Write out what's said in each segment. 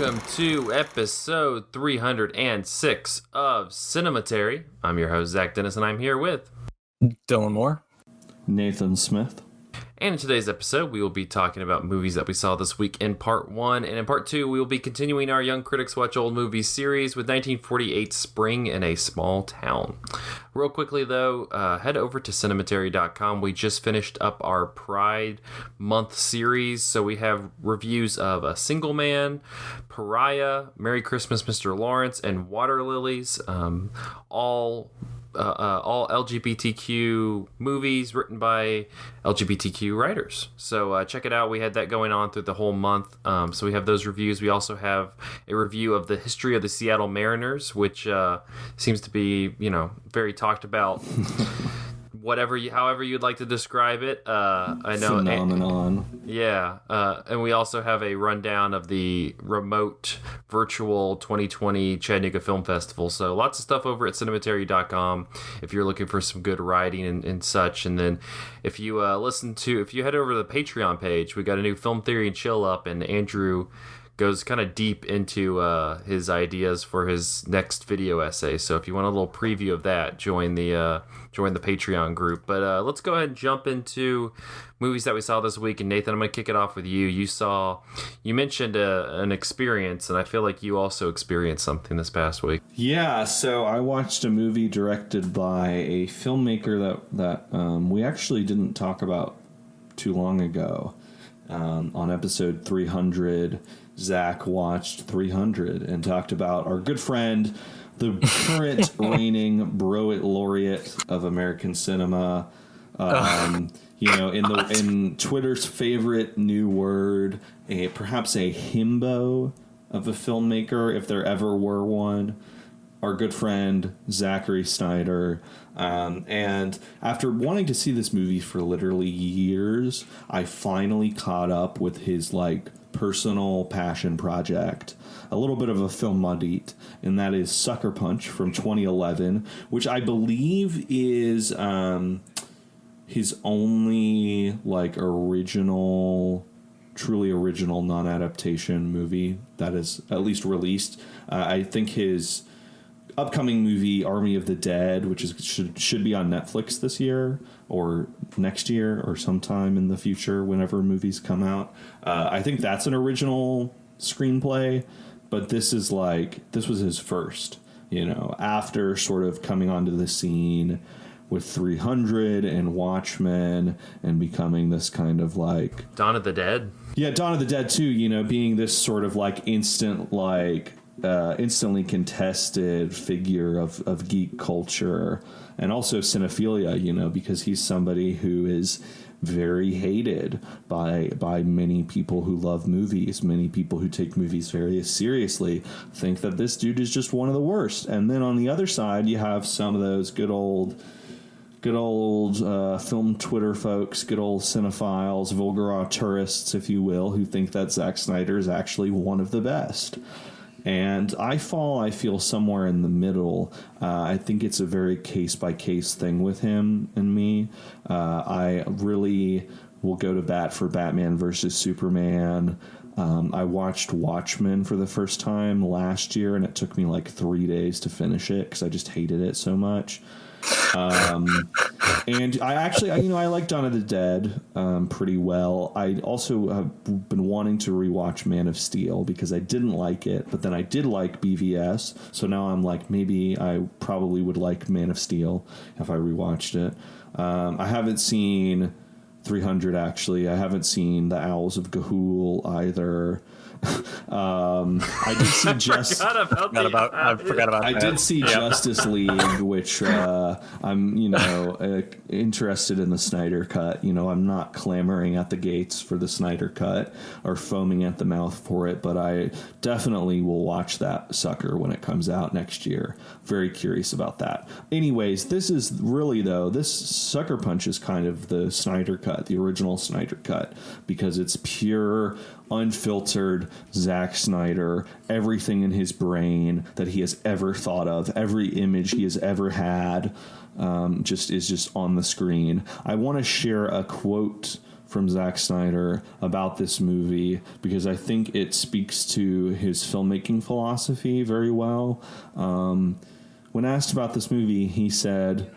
welcome to episode 306 of Cinematary. I'm your host, Zach Dennis, and I'm here with Dylan Moore, Nathan Smith. And in today's episode, we will be talking about movies that we saw this week in part 1. And in part 2, we will be continuing our Young Critics Watch Old Movies series with 1948 Spring in a Small Town. Real quickly, though, head over to cinematary.com. We just finished up our Pride Month series. So we have reviews of A Single Man, Pariah, Merry Christmas, Mr. Lawrence, and Water Lilies. All LGBTQ movies written by LGBTQ writers. So check it out. We had that going on through the whole month. So we have those reviews. We also have a review of the history of the Seattle Mariners, which seems to be, very talked about. However you'd like to describe it. I know. Phenomenon. And we also have a rundown of the remote virtual 2020 Chattanooga Film Festival. So lots of stuff over at cinematary.com if you're looking for some good writing and such. And then if you head over to the Patreon page, we got a new Film Theory and Chill up, and Andrew goes kind of deep into his ideas for his next video essay. So if you want a little preview of that, join the Patreon group. But let's go ahead and jump into movies that we saw this week. And Nathan, I'm going to kick it off with you. You mentioned an experience, and I feel like you also experienced something this past week. Yeah, so I watched a movie directed by a filmmaker that we actually didn't talk about too long ago. On episode 300, Zach watched 300 and talked about our good friend, the current reigning Broet laureate of American cinema. In Twitter's favorite new word, perhaps a himbo of a filmmaker, if there ever were one. Our good friend Zachary Snyder. And after wanting to see this movie for literally years, I finally caught up with his personal passion project, a little bit of a film maudit, and that is Sucker Punch from 2011, which I believe is his only truly original non-adaptation movie that is at least released. I think his upcoming movie Army of the Dead, which should be on Netflix this year or next year or sometime in the future whenever movies come out, I think that's an original screenplay, but this was his first, after sort of coming onto the scene with 300 and Watchmen and becoming this kind of Dawn of the Dead. Yeah, Dawn of the Dead too, being this sort of instantly contested figure of geek culture and also cinephilia, because he's somebody who is very hated by many people who love movies. Many people who take movies very seriously think that this dude is just one of the worst. And then on the other side, you have some of those good old film Twitter folks, good old cinephiles, vulgar auteurs, if you will, who think that Zack Snyder is actually one of the best. And I feel somewhere in the middle. I think it's a very case-by-case thing with him and me. I really will go to bat for Batman versus Superman. I watched Watchmen for the first time last year, and it took me 3 days to finish it because I just hated it so much. And I like Dawn of the Dead pretty well. I also have been wanting to rewatch Man of Steel because I didn't like it, but then I did like BVS. So now I'm maybe I probably would like Man of Steel if I rewatched it. I haven't seen 300 actually. I haven't seen The Owls of Ga'Hoole either. I did see I did see Justice League, which I'm interested in the Snyder cut. I'm not clamoring at the gates for the Snyder cut or foaming at the mouth for it, but I definitely will watch that sucker when it comes out next year. Very curious about that. Anyways, this Sucker Punch is kind of the Snyder cut, the original Snyder cut, because it's pure, unfiltered Zack Snyder, everything in his brain that he has ever thought of, every image he has ever had, is just on the screen. I want to share a quote from Zack Snyder about this movie because I think it speaks to his filmmaking philosophy very well. When asked about this movie, he said,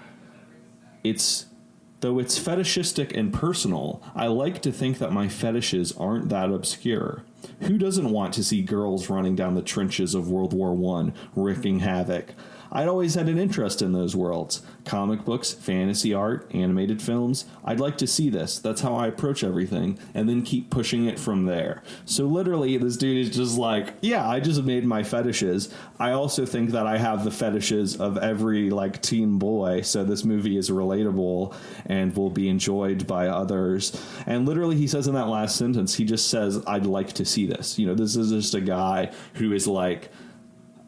though it's fetishistic and personal, I like to think that my fetishes aren't that obscure. Who doesn't want to see girls running down the trenches of World War I, wreaking havoc? I'd always had an interest in those worlds. Comic books, fantasy art, animated films. I'd like to see this. That's how I approach everything, and then keep pushing it from there. So literally, this dude is just like, yeah, I just made my fetishes. I also think that I have the fetishes of every, like, teen boy, so this movie is relatable and will be enjoyed by others. And literally, he says in that last sentence, he just says, I'd like to see this. You know, this is just a guy who is like,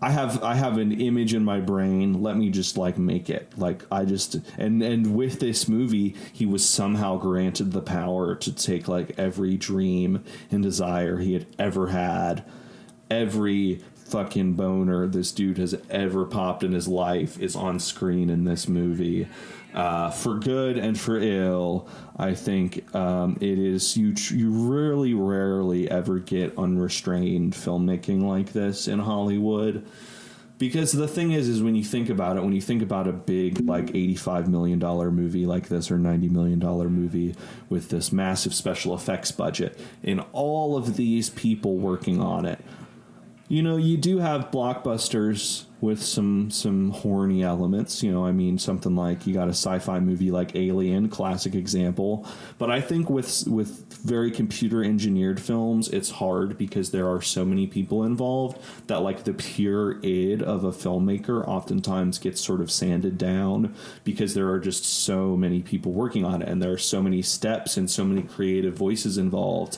I have an image in my brain. Let me just like make it. Like I just and with this movie, he was somehow granted the power to take like every dream and desire he had ever had, every fucking boner this dude has ever popped in his life is on screen in this movie. For good and for ill, I think it is you really rarely ever get unrestrained filmmaking like this in Hollywood. Because the thing is when you think about it, when you think about a big like $85 million movie like this or $90 million movie with this massive special effects budget and all of these people working on it, you know, you do have blockbusters with some horny elements. You know, I mean, something like you got a sci-fi movie like Alien, classic example. But I think with very computer engineered films, it's hard because there are so many people involved that like the pure id of a filmmaker oftentimes gets sort of sanded down because there are just so many people working on it and there are so many steps and so many creative voices involved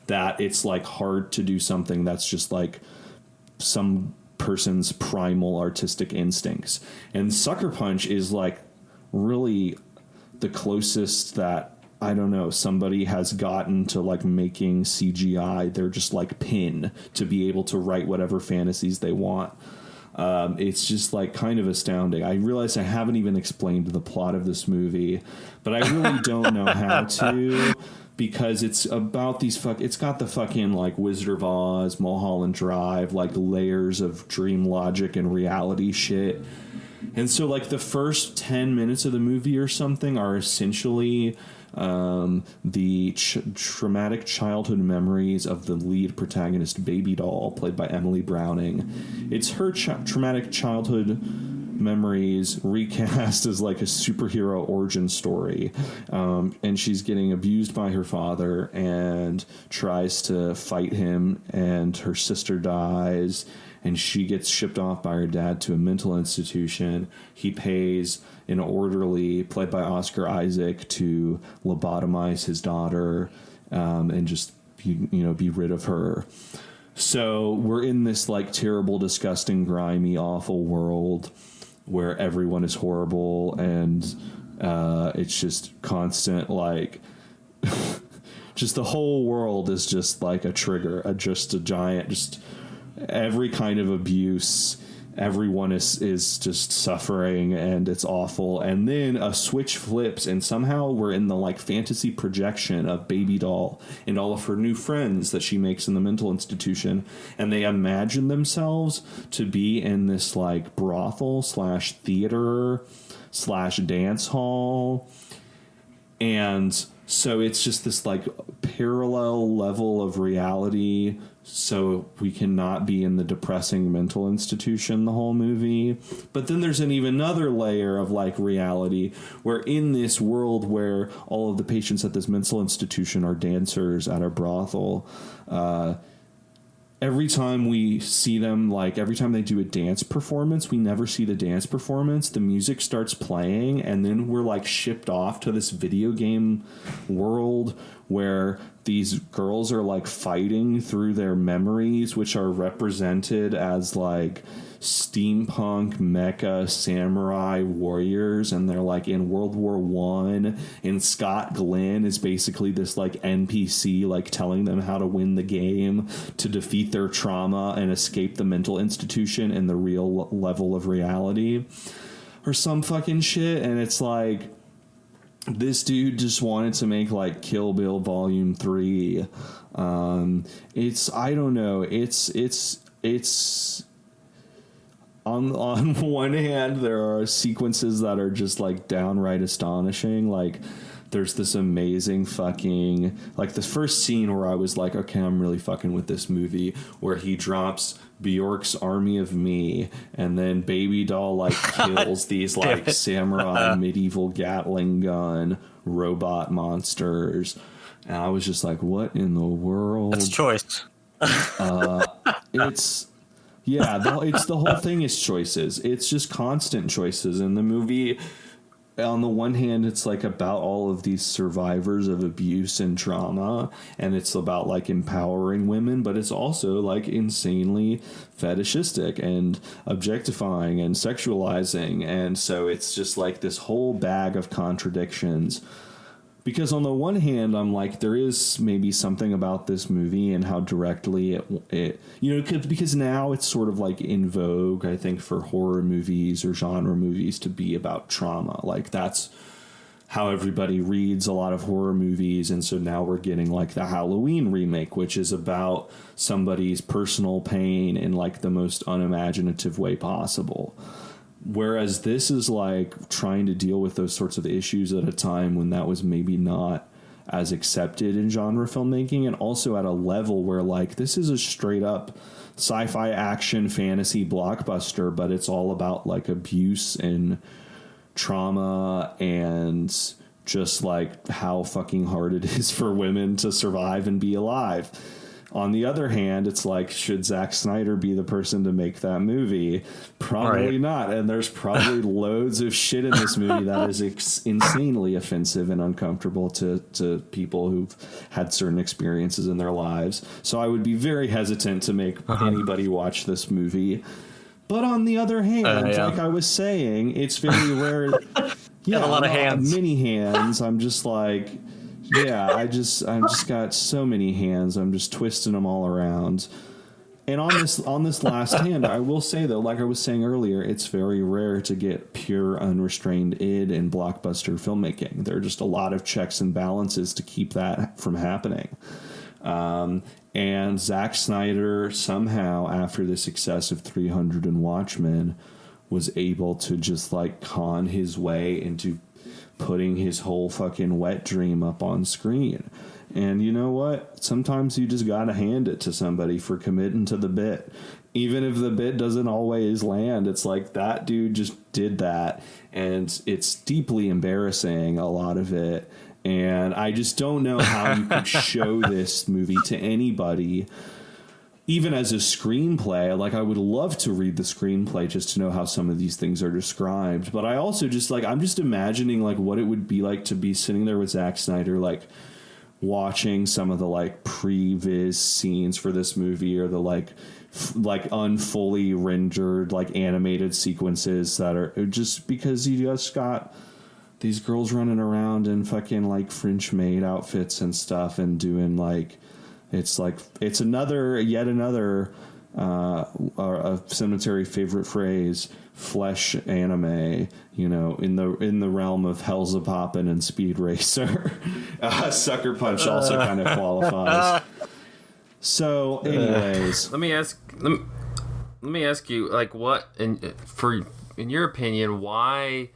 that it's like hard to do something that's just like some person's primal artistic instincts. And Sucker Punch is like really the closest that, I don't know, somebody has gotten to like making CGI they're just like pin to be able to write whatever fantasies they want. It's just like kind of astounding. I realize I haven't even explained the plot of this movie, but I really don't know how to, because it's about these it's got the fucking like Wizard of Oz, Mulholland Drive, like layers of dream logic and reality shit. And so like the first 10 minutes of the movie or something are essentially the traumatic childhood memories of the lead protagonist, Baby Doll, played by Emily Browning. It's her traumatic childhood memories recast as like a superhero origin story, and she's getting abused by her father and tries to fight him, and her sister dies and she gets shipped off by her dad to a mental institution. He pays an orderly played by Oscar Isaac to lobotomize his daughter and just be rid of her. So we're in this like terrible, disgusting, grimy, awful world where everyone is horrible and it's just constant like just the whole world is just like a trigger, just a giant, just every kind of abuse. Everyone is just suffering and it's awful. And then a switch flips and somehow we're in the like fantasy projection of Baby Doll and all of her new friends that she makes in the mental institution. And they imagine themselves to be in this like brothel / theater / dance hall. And so it's just this like parallel level of reality. So we cannot be in the depressing mental institution the whole movie. But then there's an even another layer of like reality where in this world where all of the patients at this mental institution are dancers at a brothel, every time we see them, like every time they do a dance performance, we never see the dance performance. The music starts playing and then we're like shipped off to this video game world where these girls are like fighting through their memories, which are represented as like steampunk mecha samurai warriors, and they're like in World War I, and Scott Glenn is basically this like NPC like telling them how to win the game to defeat their trauma and escape the mental institution and the real level of reality or some fucking shit. And it's like this dude just wanted to make like Kill Bill Volume 3. It's, I don't know, it's on one hand, there are sequences that are just like downright astonishing. Like there's this amazing fucking, like the first scene where I was like, okay, I'm really fucking with this movie, where he drops Bjork's Army of Me, and then Baby Doll like kills these like samurai medieval Gatling gun robot monsters, and I was just like, what in the world? That's choice. It's the whole thing is choices. It's just constant choices in the movie. On the one hand, it's like about all of these survivors of abuse and trauma, and it's about like empowering women, but it's also like insanely fetishistic and objectifying and sexualizing. And so it's just like this whole bag of contradictions. Because on the one hand, I'm like, there is maybe something about this movie and how directly it because now it's sort of like in vogue, I think, for horror movies or genre movies to be about trauma. Like that's how everybody reads a lot of horror movies. And so now we're getting like the Halloween remake, which is about somebody's personal pain in like the most unimaginative way possible. Whereas this is like trying to deal with those sorts of issues at a time when that was maybe not as accepted in genre filmmaking, and also at a level where like this is a straight up sci-fi action fantasy blockbuster, but it's all about like abuse and trauma and just like how fucking hard it is for women to survive and be alive. On the other hand, it's like, should Zack Snyder be the person to make that movie? Probably not. And there's probably loads of shit in this movie that is insanely offensive and uncomfortable to people who've had certain experiences in their lives. So I would be very hesitant to make anybody watch this movie. But on the other hand, like I was saying, it's very rare. Yeah, a lot of hands. Many hands. I'm just like... Yeah, I just got so many hands. I'm just twisting them all around. And on this last hand, I will say though, like I was saying earlier, it's very rare to get pure unrestrained id in blockbuster filmmaking. There are just a lot of checks and balances to keep that from happening. And Zack Snyder somehow, after the success of 300 and Watchmen, was able to just like con his way into putting his whole fucking wet dream up on screen. And you know what? Sometimes you just gotta hand it to somebody for committing to the bit. Even if the bit doesn't always land, it's like that dude just did that. And it's deeply embarrassing, a lot of it. And I just don't know how you could show this movie to anybody, even as a screenplay. Like, I would love to read the screenplay just to know how some of these things are described. But I also just, like, I'm just imagining, like, what it would be like to be sitting there with Zack Snyder, like, watching some of the, like, pre-viz scenes for this movie, or the, like unfully rendered, like, animated sequences that are just because you just got these girls running around in fucking, like, French maid outfits and stuff and doing, like... It's like, it's yet another a cemetery favorite phrase, flesh anime, you know, in the realm of Hell's a Poppin' and Speed Racer. Sucker Punch also kind of qualifies. So, anyways, let me ask you, like, what in your opinion, why?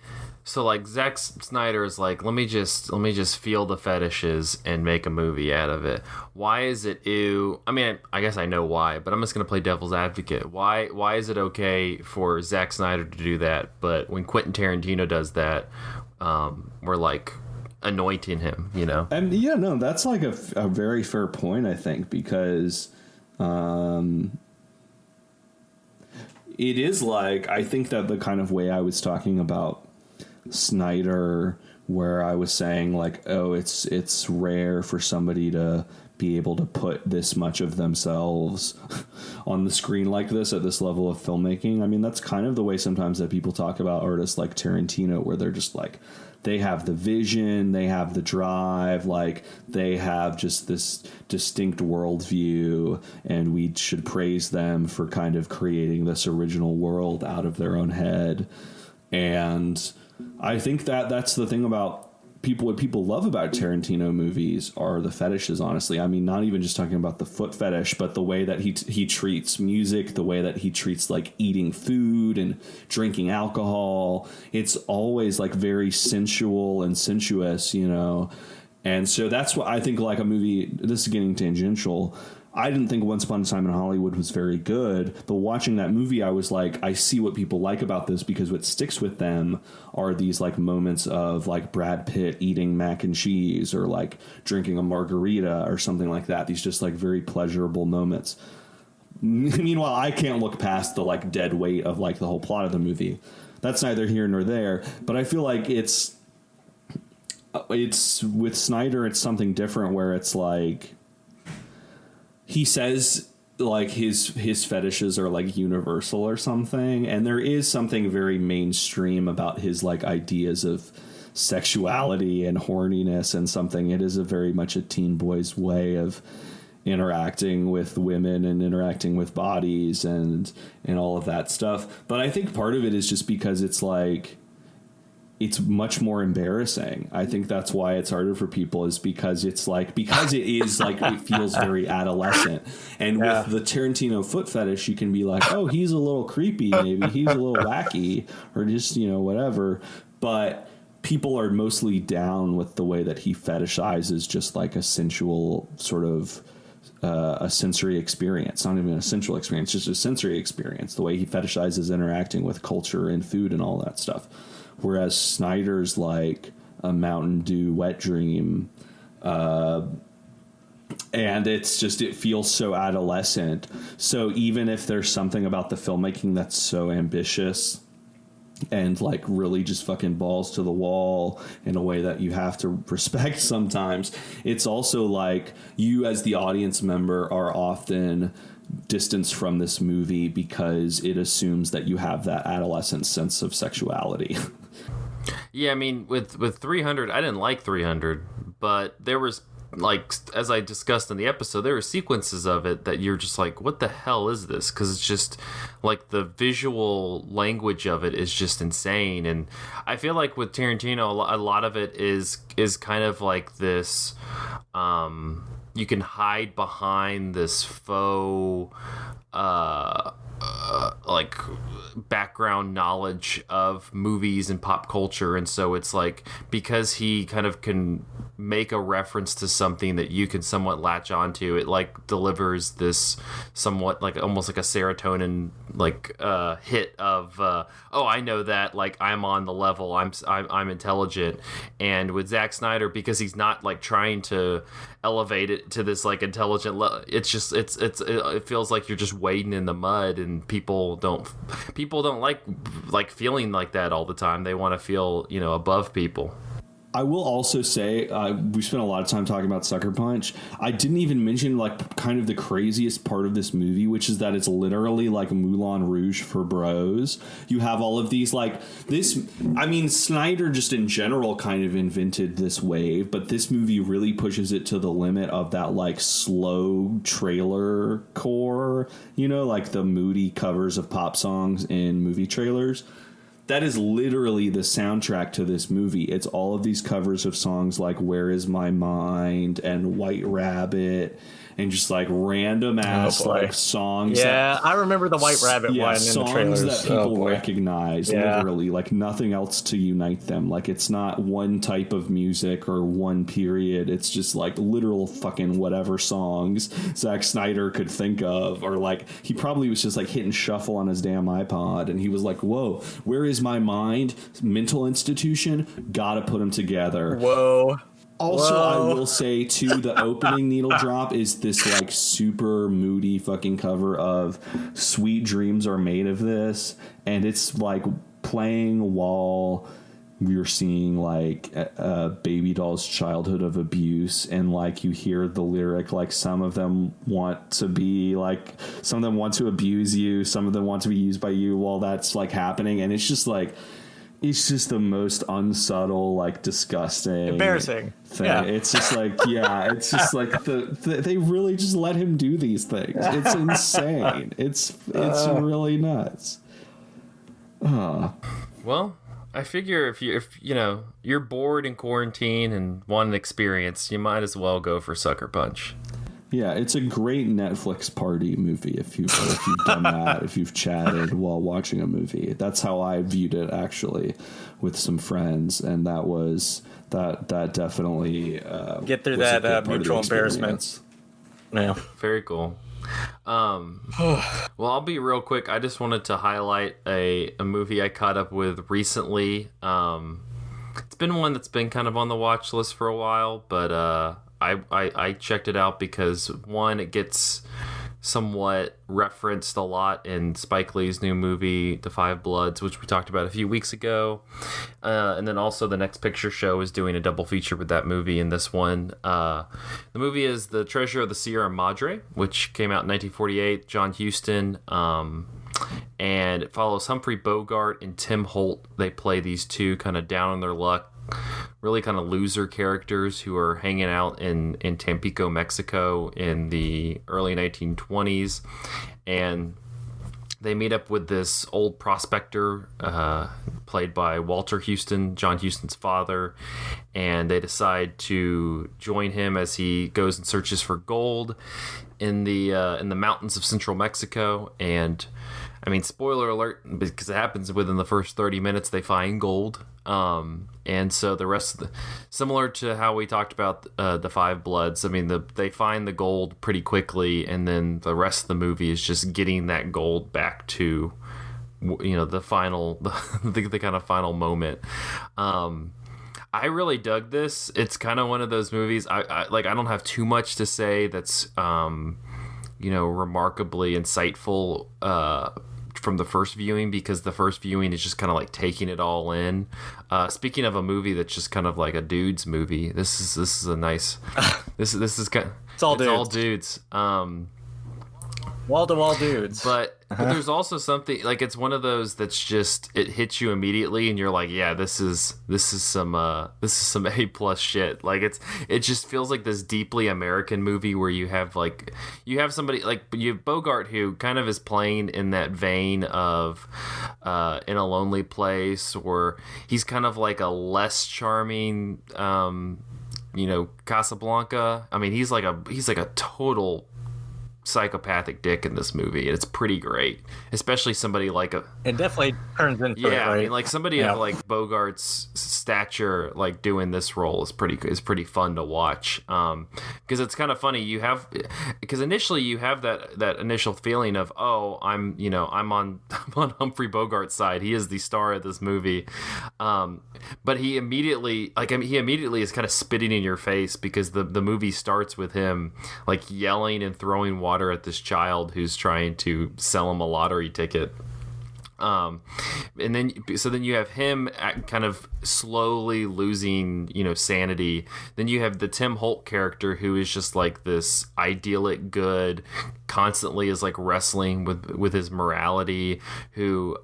So, like, Zack Snyder is like, let me just feel the fetishes and make a movie out of it. Why is it ew? I mean, I guess I know why, but I'm just gonna play devil's advocate. Why is it okay for Zack Snyder to do that, but when Quentin Tarantino does that, we're like anointing him, you know? And yeah, no, that's like a very fair point, I think, because it is like, I think that the kind of way I was talking about Snyder, where I was saying like, oh, it's rare for somebody to be able to put this much of themselves on the screen like this at this level of filmmaking. I mean, that's kind of the way sometimes that people talk about artists like Tarantino, where they're just like, they have the vision, they have the drive, like they have just this distinct worldview, and we should praise them for kind of creating this original world out of their own head. And I think that that's the thing about what people love about Tarantino movies are the fetishes, honestly. I mean, not even just talking about the foot fetish, but the way that he treats music, the way that he treats like eating food and drinking alcohol. It's always like very sensual and sensuous, you know. And so that's what I think, like a movie, this is getting tangential. I didn't think Once Upon a Time in Hollywood was very good, but watching that movie, I was like, I see what people like about this, because what sticks with them are these like moments of like Brad Pitt eating mac and cheese or like drinking a margarita or something like that. These just like very pleasurable moments. Meanwhile, I can't look past the like dead weight of like the whole plot of the movie. That's neither here nor there, but I feel like it's with Snyder, it's something different where it's like, he says like his fetishes are like universal or something, and there is something very mainstream about his like ideas of sexuality and horniness and something. It is a very much a teen boy's way of interacting with women and interacting with bodies and all of that stuff. But I think part of it is just because it's like, it's much more embarrassing. I think that's why it's harder for people, is because it's like, because it is like, it feels very adolescent. And with the Tarantino foot fetish, you can be like, oh, he's a little creepy, maybe he's a little wacky, or just, you know, whatever. But people are mostly down with the way that he fetishizes just like a sensual sort of a sensory experience, not even a sensual experience, just a sensory experience, the way he fetishizes interacting with culture and food and all that stuff. Whereas Snyder's like a Mountain Dew wet dream. And it's just, it feels so adolescent. So even if there's something about the filmmaking that's so ambitious and like really just fucking balls to the wall in a way that you have to respect sometimes, it's also like you as the audience member are often distanced from this movie because it assumes that you have that adolescent sense of sexuality. Yeah, I mean, with 300, I didn't like 300, but there was, like, as I discussed in the episode, there were sequences of it that you're just like, what the hell is this? Because it's just, like, the visual language of it is just insane. And I feel like with Tarantino, a lot of it is kind of like this, you can hide behind this faux, like background knowledge of movies and pop culture, and so it's like, because he kind of can make a reference to something that you can somewhat latch onto, it like delivers this somewhat like almost like a serotonin like hit of oh, I know that, like, I'm on the level, I'm intelligent. And with Zack Snyder, because he's not like trying to elevate it to this like intelligent level, it's just it feels like you're just wading in the mud, and people don't like feeling like that all the time. They want to feel, you know, above people. I will also say, we spent a lot of time talking about Sucker Punch. I didn't even mention like kind of the craziest part of this movie, which is that it's literally like Moulin Rouge for bros. You have all of these like this. I mean, Snyder just in general kind of invented this wave, but this movie really pushes it to the limit of that like slow trailer core, you know, like the moody covers of pop songs in movie trailers. That is literally the soundtrack to this movie. It's all of these covers of songs like Where Is My Mind and White Rabbit and just like random ass like songs. Yeah, I remember the White Rabbit one in the trailers. Songs that people recognize, literally, like nothing else to unite them. Like it's not one type of music or one period. It's just like literal fucking whatever songs Zack Snyder could think of, or like he probably was just like hitting shuffle on his damn iPod and he was like, whoa, Where Is My Mind? Mental Institution? Gotta put them together. Whoa. Also, I will say, too, the opening needle drop is this, like, super moody fucking cover of Sweet Dreams Are Made of This. And it's, like, playing while we were seeing, like, a baby doll's childhood of abuse. And, like, you hear the lyric, like, some of them want to be, like, some of them want to abuse you. Some of them want to be used by you while that's, like, happening. And it's just, like... It's just the most unsubtle, like, disgusting, embarrassing thing. Yeah. It's just like, it's just like they really just let him do these things. It's insane. It's really nuts. Well, I figure if you're bored in quarantine and want an experience, you might as well go for Sucker Punch. Yeah, it's a great Netflix party movie if you've done that, if you've chatted while watching a movie. That's how I viewed it, actually, with some friends, and that definitely get through that mutual embarrassment. Yeah, very cool. Well, I'll be real quick. I just wanted to highlight a movie I caught up with recently. It's been one that's been kind of on the watch list for a while, but I checked it out because, one, it gets somewhat referenced a lot in Spike Lee's new movie, The Five Bloods, which we talked about a few weeks ago. And then also the Next Picture Show is doing a double feature with that movie and this one. The movie is The Treasure of the Sierra Madre, which came out in 1948, John Huston. And it follows Humphrey Bogart and Tim Holt. They play these two kind of down on their luck, really kind of loser characters who are hanging out in Tampico, Mexico in the early 1920s. And they meet up with this old prospector played by Walter Houston, John Huston's father, and they decide to join him as he goes and searches for gold in the mountains of central Mexico. And I mean, spoiler alert, because it happens within the first 30 minutes, they find gold. And so the rest of similar to how we talked about the Five Bloods, I mean, they find the gold pretty quickly, and then the rest of the movie is just getting that gold back to, the final, the kind of final moment. I really dug this. It's kind of one of those movies. I don't have too much to say that's, remarkably insightful, from the first viewing, because the first viewing is just kind of like taking it all in. Speaking of a movie that's just kind of like a dude's movie, this is a nice. this is kind. It's all dudes. Wall-to-wall dudes. But there's also something like, it's one of those that's just, it hits you immediately and you're like, yeah, this is some A+ shit. Like it just feels like this deeply American movie where you have somebody like, you have Bogart, who kind of is playing in that vein of In a Lonely Place, or he's kind of like a less charming Casablanca. I mean, he's like a total psychopathic dick in this movie, and it's pretty great, especially somebody like it definitely turns into it, right? I mean, like somebody of like Bogart's stature like doing this role is pretty fun to watch, because it's kind of funny. Because initially you have that initial feeling of, oh, I'm on Humphrey Bogart's side, he is the star of this movie, but he immediately is kind of spitting in your face, because the movie starts with him like yelling and throwing water at this child who's trying to sell him a lottery ticket. And then you have him kind of slowly losing, sanity. Then you have the Tim Holt character, who is just like this idyllic good, constantly is like wrestling with his morality, who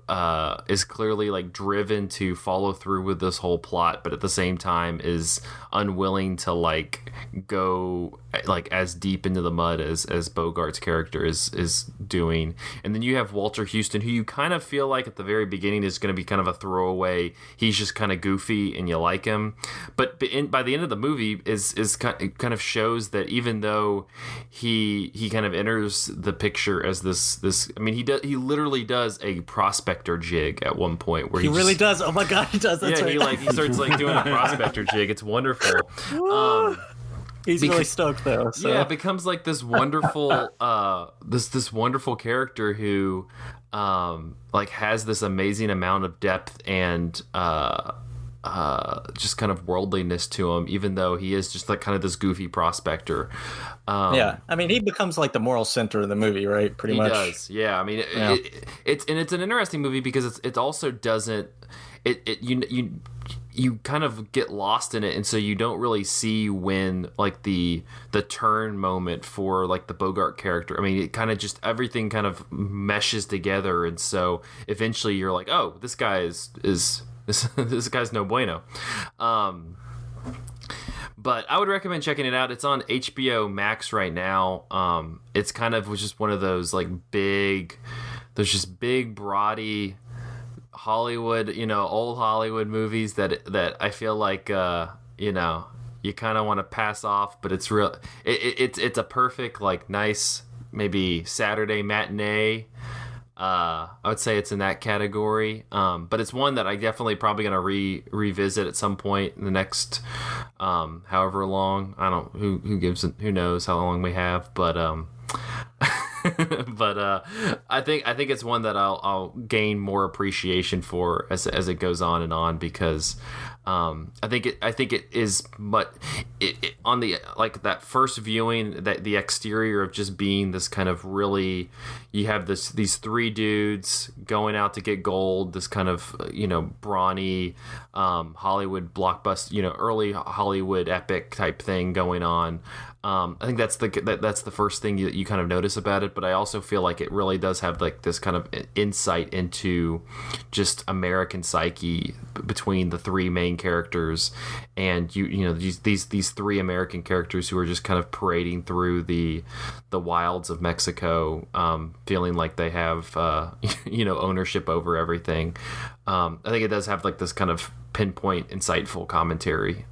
is clearly like driven to follow through with this whole plot, but at the same time is unwilling to like go like as deep into the mud as Bogart's character is doing. And then you have Walter Houston, who you kind of feel like at the very beginning is going to be kind of a throwaway. He's just kind of goofy and you like him, but by the end of the movie is kind of shows that even though he kind of enters the picture as this, I mean, he literally does a prospector jig at one point where he really does. Oh my god, he does. That's right. he starts like doing a prospector jig. It's wonderful. He's really stoked though. So. Yeah, it becomes like this wonderful, this wonderful character who, like has this amazing amount of depth and just kind of worldliness to him, even though he is just like kind of this goofy prospector. Yeah, I mean, he becomes like the moral center of the movie, right? Pretty much. He does. Yeah, I mean, it's an interesting movie because it also doesn't you kind of get lost in it, and so you don't really see when like the turn moment for like the Bogart character. I mean, it kind of just everything kind of meshes together, and so eventually you're like, oh, this guy is this guy's no bueno. But I would recommend checking it out. It's on HBO Max right now. It's kind of just one of those like big, brody Hollywood, old Hollywood movies that I feel like you kind of want to pass off, but it's real. It's a perfect, like, nice, maybe Saturday matinee. I would say it's in that category, but it's one that I definitely probably gonna revisit at some point in the next however long. I don't who knows how long we have, but but I think it's one that I'll gain more appreciation for as it goes on and on, because I think it is, but it on the, like, that first viewing, that the exterior of just being this kind of really, you have these three dudes going out to get gold, this kind of brawny Hollywood blockbuster, early Hollywood epic type thing going on. I think that's the first thing you kind of notice about it, but I also feel like it really does have, like, this kind of insight into just American psyche between the three main characters, and these three American characters who are just kind of parading through the wilds of Mexico, feeling like they have ownership over everything. I think it does have, like, this kind of pinpoint, insightful commentary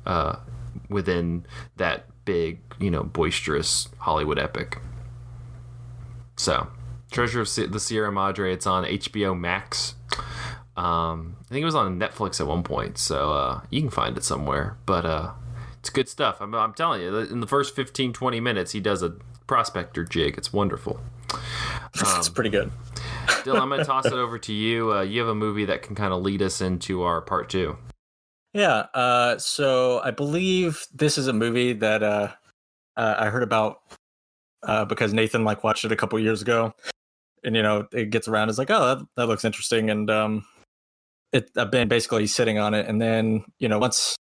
within that big, boisterous Hollywood epic. So, Treasure of the Sierra Madre, it's on HBO Max. I think it was on Netflix at one point, so you can find it somewhere. But it's good stuff. I'm telling you, in the first 15-20 minutes, he does a prospector jig. It's wonderful. It's pretty good. Dylan, I'm going to toss it over to you. You have a movie that can kind of lead us into our part two. Yeah, so I believe this is a movie that I heard about because Nathan watched it a couple years ago, and it gets around. It's like, oh, that looks interesting, and I've been basically sitting on it, and then once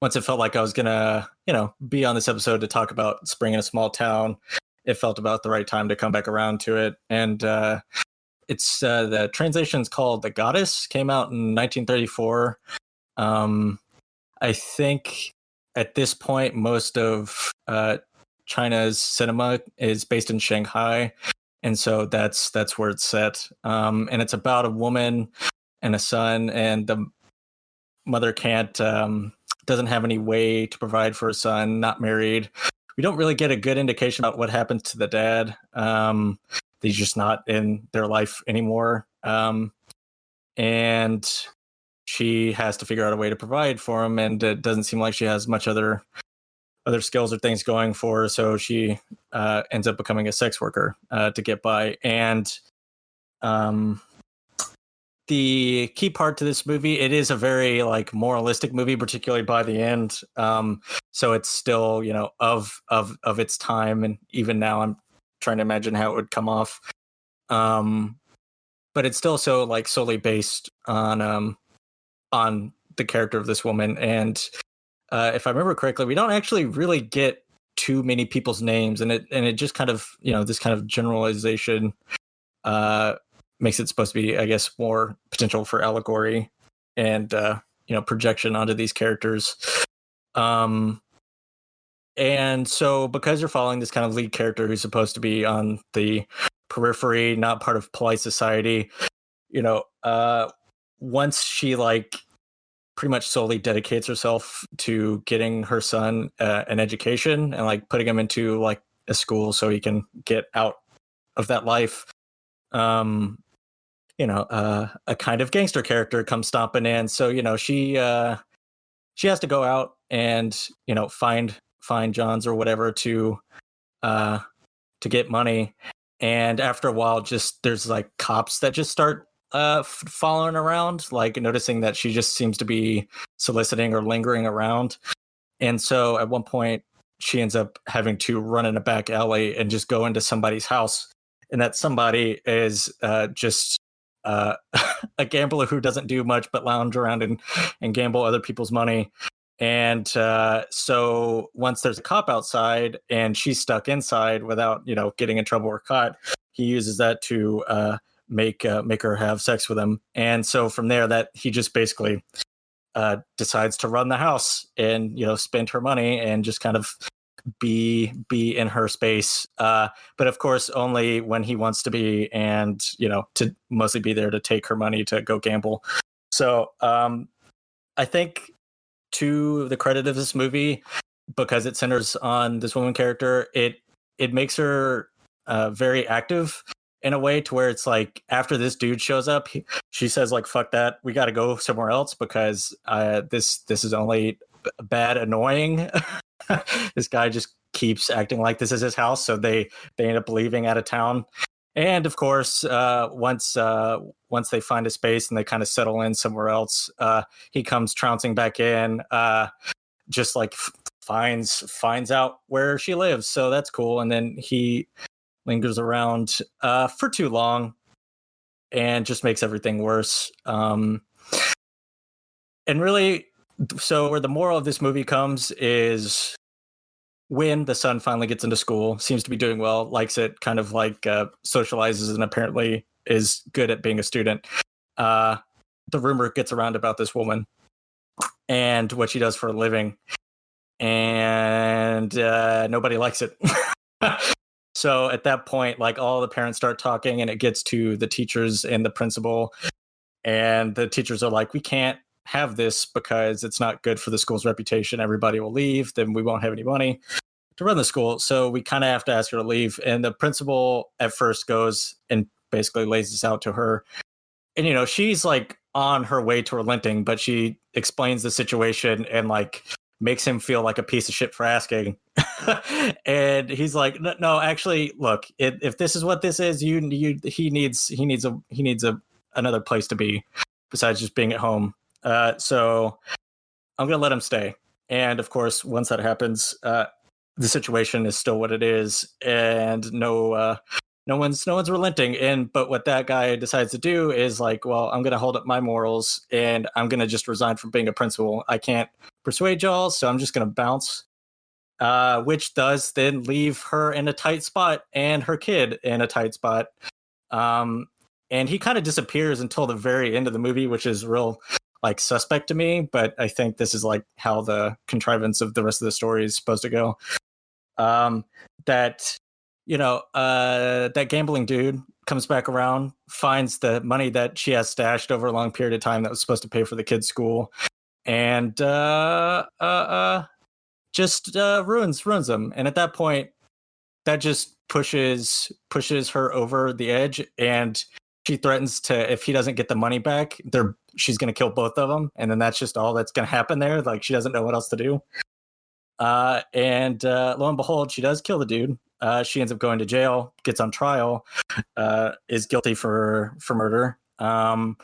it felt like I was gonna be on this episode to talk about Spring in a Small Town, it felt about the right time to come back around to it, and it's the translation's called The Goddess. Came out in 1934. I think at this point, most of China's cinema is based in Shanghai, and so that's where it's set. And it's about a woman and a son, and the mother doesn't have any way to provide for a son, not married. We don't really get a good indication about what happens to the dad. He's just not in their life anymore. And she has to figure out a way to provide for him, and it doesn't seem like she has much other skills or things going for her, so she ends up becoming a sex worker to get by. And the key part to this movie, it is a very moralistic movie, particularly by the end. So it's still of its time, and even now I'm trying to imagine how it would come off. But it's still so solely based on the character of this woman. And if I remember correctly, we don't actually really get too many people's names, and it just kind of this kind of generalization makes it supposed to be, I guess, more potential for allegory and projection onto these characters. And so because you're following this kind of lead character who's supposed to be on the periphery, not part of polite society, once she pretty much solely dedicates herself to getting her son an education and putting him into a school so he can get out of that life, a kind of gangster character comes stomping in. So she has to go out and find Johns or whatever to get money. And after a while, just there's cops that just start following around, noticing that she just seems to be soliciting or lingering around. And so at one point she ends up having to run in a back alley and just go into somebody's house, and that somebody is just a gambler who doesn't do much but lounge around and gamble other people's money. And so once there's a cop outside and she's stuck inside without getting in trouble or caught, he uses that to make her have sex with him. And so from there, that he just basically decides to run the house and spend her money and just kind of be in her space, but of course only when he wants to be, and to mostly be there to take her money to go gamble. So I think, to the credit of this movie, because it centers on this woman character, it makes her very active in a way to where it's like, after this dude shows up, she says like, fuck that, we got to go somewhere else, because this is only bad, annoying. This guy just keeps acting like this is his house, so they end up leaving out of town. And of course, once they find a space and they kind of settle in somewhere else, he comes trouncing back in, just like finds out where she lives. So that's cool. And then he lingers around for too long and just makes everything worse. And really, so where the moral of this movie comes is, when the son finally gets into school, seems to be doing well, likes it, kind of like socializes, and apparently is good at being a student. The rumor gets around about this woman and what she does for a living, and nobody likes it. So at that point, like, all the parents start talking, and it gets to the teachers and the principal, and the teachers are like, we can't have this because it's not good for the school's reputation. Everybody will leave, then we won't have any money to run the school. So we kind of have to ask her to leave. And the principal at first goes and basically lays this out to her. And, she's like on her way to relenting, but she explains the situation and like makes him feel like a piece of shit for asking. And he's like, no, actually, look, if this is what this is, he needs another place to be besides just being at home. So I'm going to let him stay. And of course, once that happens, the situation is still what it is, and no one's relenting. But what that guy decides to do is like, well, I'm going to hold up my morals, and I'm going to just resign from being a principal. I can't persuade y'all, so I'm just going to bounce. Which does then leave her in a tight spot, and her kid in a tight spot. And he kind of disappears until the very end of the movie, which is real like suspect to me, but I think this is like how the contrivance of the rest of the story is supposed to go. That gambling dude comes back around, finds the money that she has stashed over a long period of time that was supposed to pay for the kid's school, and just ruins them. And at that point, that just pushes her over the edge, and she threatens to, if he doesn't get the money back, she's going to kill both of them. And then that's just all that's going to happen there. Like, she doesn't know what else to do. And lo and behold, she does kill the dude. She ends up going to jail, gets on trial, is guilty for murder. And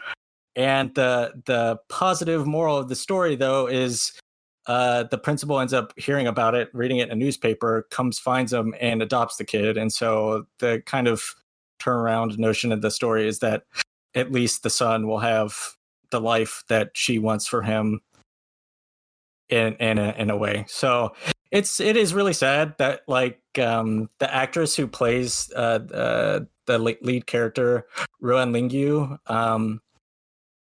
the positive moral of the story, though, is the principal ends up hearing about it, reading it in a newspaper, finds him, and adopts the kid. And so the kind of turnaround notion of the story is that at least the son will have the life that she wants for him in a way. So it is really sad that like the actress who plays the lead character, Ruan Lingyu,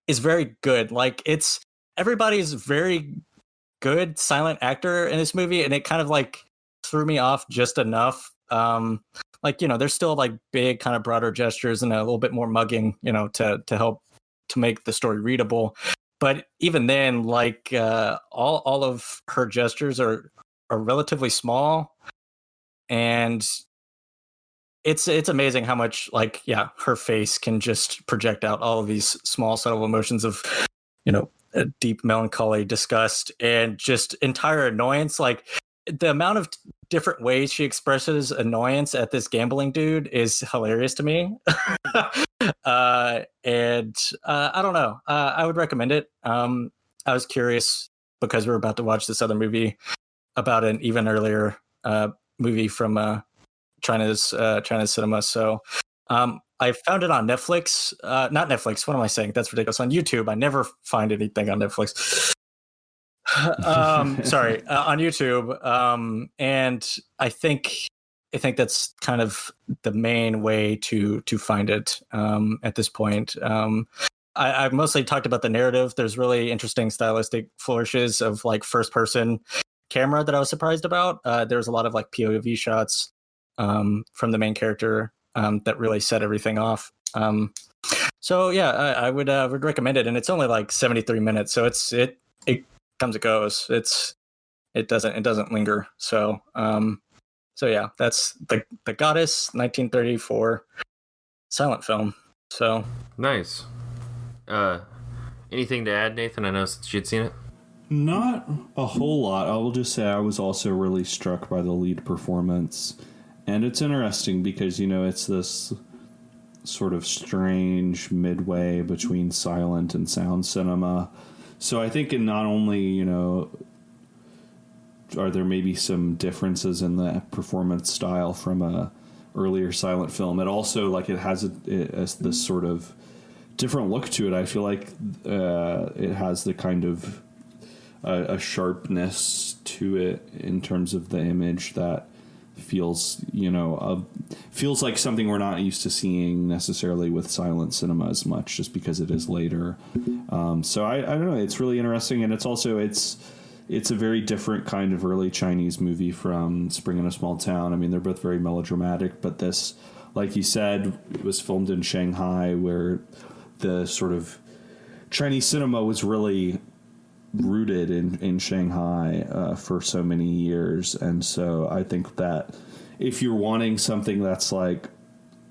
is very good. Like, everybody's very good silent actor in this movie, and it kind of like threw me off just enough. Like, there's still like big kind of broader gestures and a little bit more mugging, to help to make the story readable. But even then, like all of her gestures are relatively small, and it's amazing how much like, yeah, her face can just project out all of these small subtle emotions of, a deep melancholy, disgust, and just entire annoyance. Like, the amount of different ways she expresses annoyance at this gambling dude is hilarious to me. And I don't know. I would recommend it. I was curious because we're about to watch this other movie about an even earlier movie from China's cinema. So I found it on Netflix. Not Netflix. What am I saying? That's ridiculous. On YouTube. I never find anything on Netflix. Sorry, on YouTube. And I think that's kind of the main way to find it at this point. I've mostly talked about the narrative. There's really interesting stylistic flourishes of like first person camera that I was surprised about. There was a lot of like POV shots from the main character that really set everything off. So yeah, I would recommend it, and it's only like 73 minutes, so it comes and goes. It doesn't linger. So yeah, that's the Goddess, 1934 silent film. So nice. Anything to add, Nathan? I know since you'd seen it. Not a whole lot. I will just say I was also really struck by the lead performance. And it's interesting because, it's this sort of strange midway between silent and sound cinema. So I think in not only, are there maybe some differences in the performance style from a earlier silent film, it also, like, it has this sort of different look to it. I feel like it has the kind of a sharpness to it in terms of the image that feels like something we're not used to seeing necessarily with silent cinema as much, just because it is later. So I don't know, it's really interesting, and it's a very different kind of early Chinese movie from Spring in a Small Town. I mean, they're both very melodramatic, but this, like you said, was filmed in Shanghai, where the sort of Chinese cinema was really rooted in Shanghai for so many years. And so I think that if you're wanting something that's like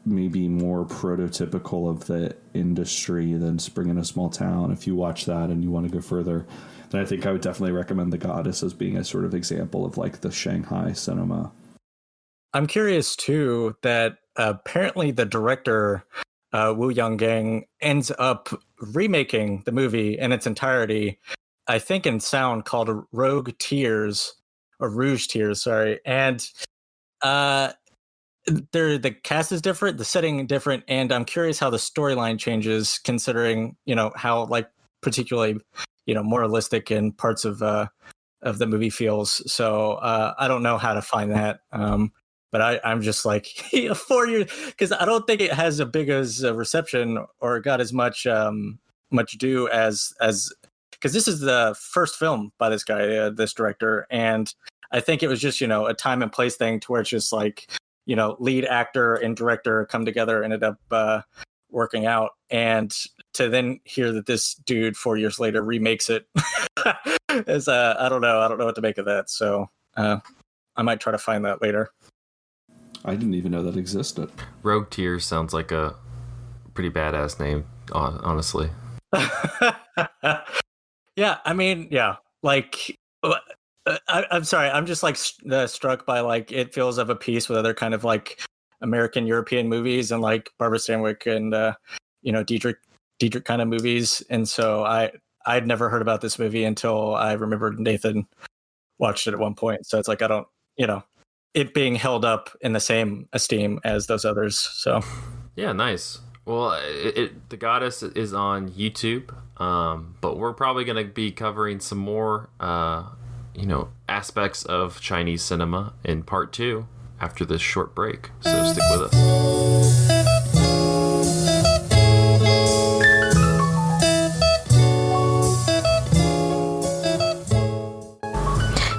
maybe more prototypical of the industry than Spring in a Small Town, if you watch that and you want to go further, then I think I would definitely recommend The Goddess as being a sort of example of like the Shanghai cinema. I'm curious too that apparently the director Wu Yonggang ends up remaking the movie in its entirety, I think in sound, called Rouge Tears, sorry. And the cast is different, the setting different, and I'm curious how the storyline changes, considering, how like particularly, moralistic in parts of the movie feels. So I don't know how to find that. But I'm just like 4 years, because I don't think it has as big as a reception or got as much due as because this is the first film by this guy, this director, and I think it was just a time and place thing to where it's just like lead actor and director come together, ended up working out, and to then hear that this dude 4 years later remakes it is I don't know what to make of that. So I might try to find that later. I didn't even know that existed. Rogue Tears sounds like a pretty badass name, honestly. Yeah, I mean, yeah, like, I'm sorry, I'm just like struck by like it feels of a piece with other kind of like American European movies and like Barbara Stanwyck and Dietrich kind of movies, and so I'd never heard about this movie until I remembered Nathan watched it at one point. So it's like I don't it being held up in the same esteem as those others. So yeah, nice. Well, The Goddess is on YouTube, but we're probably going to be covering some more, aspects of Chinese cinema in part 2 after this short break. So stick with us.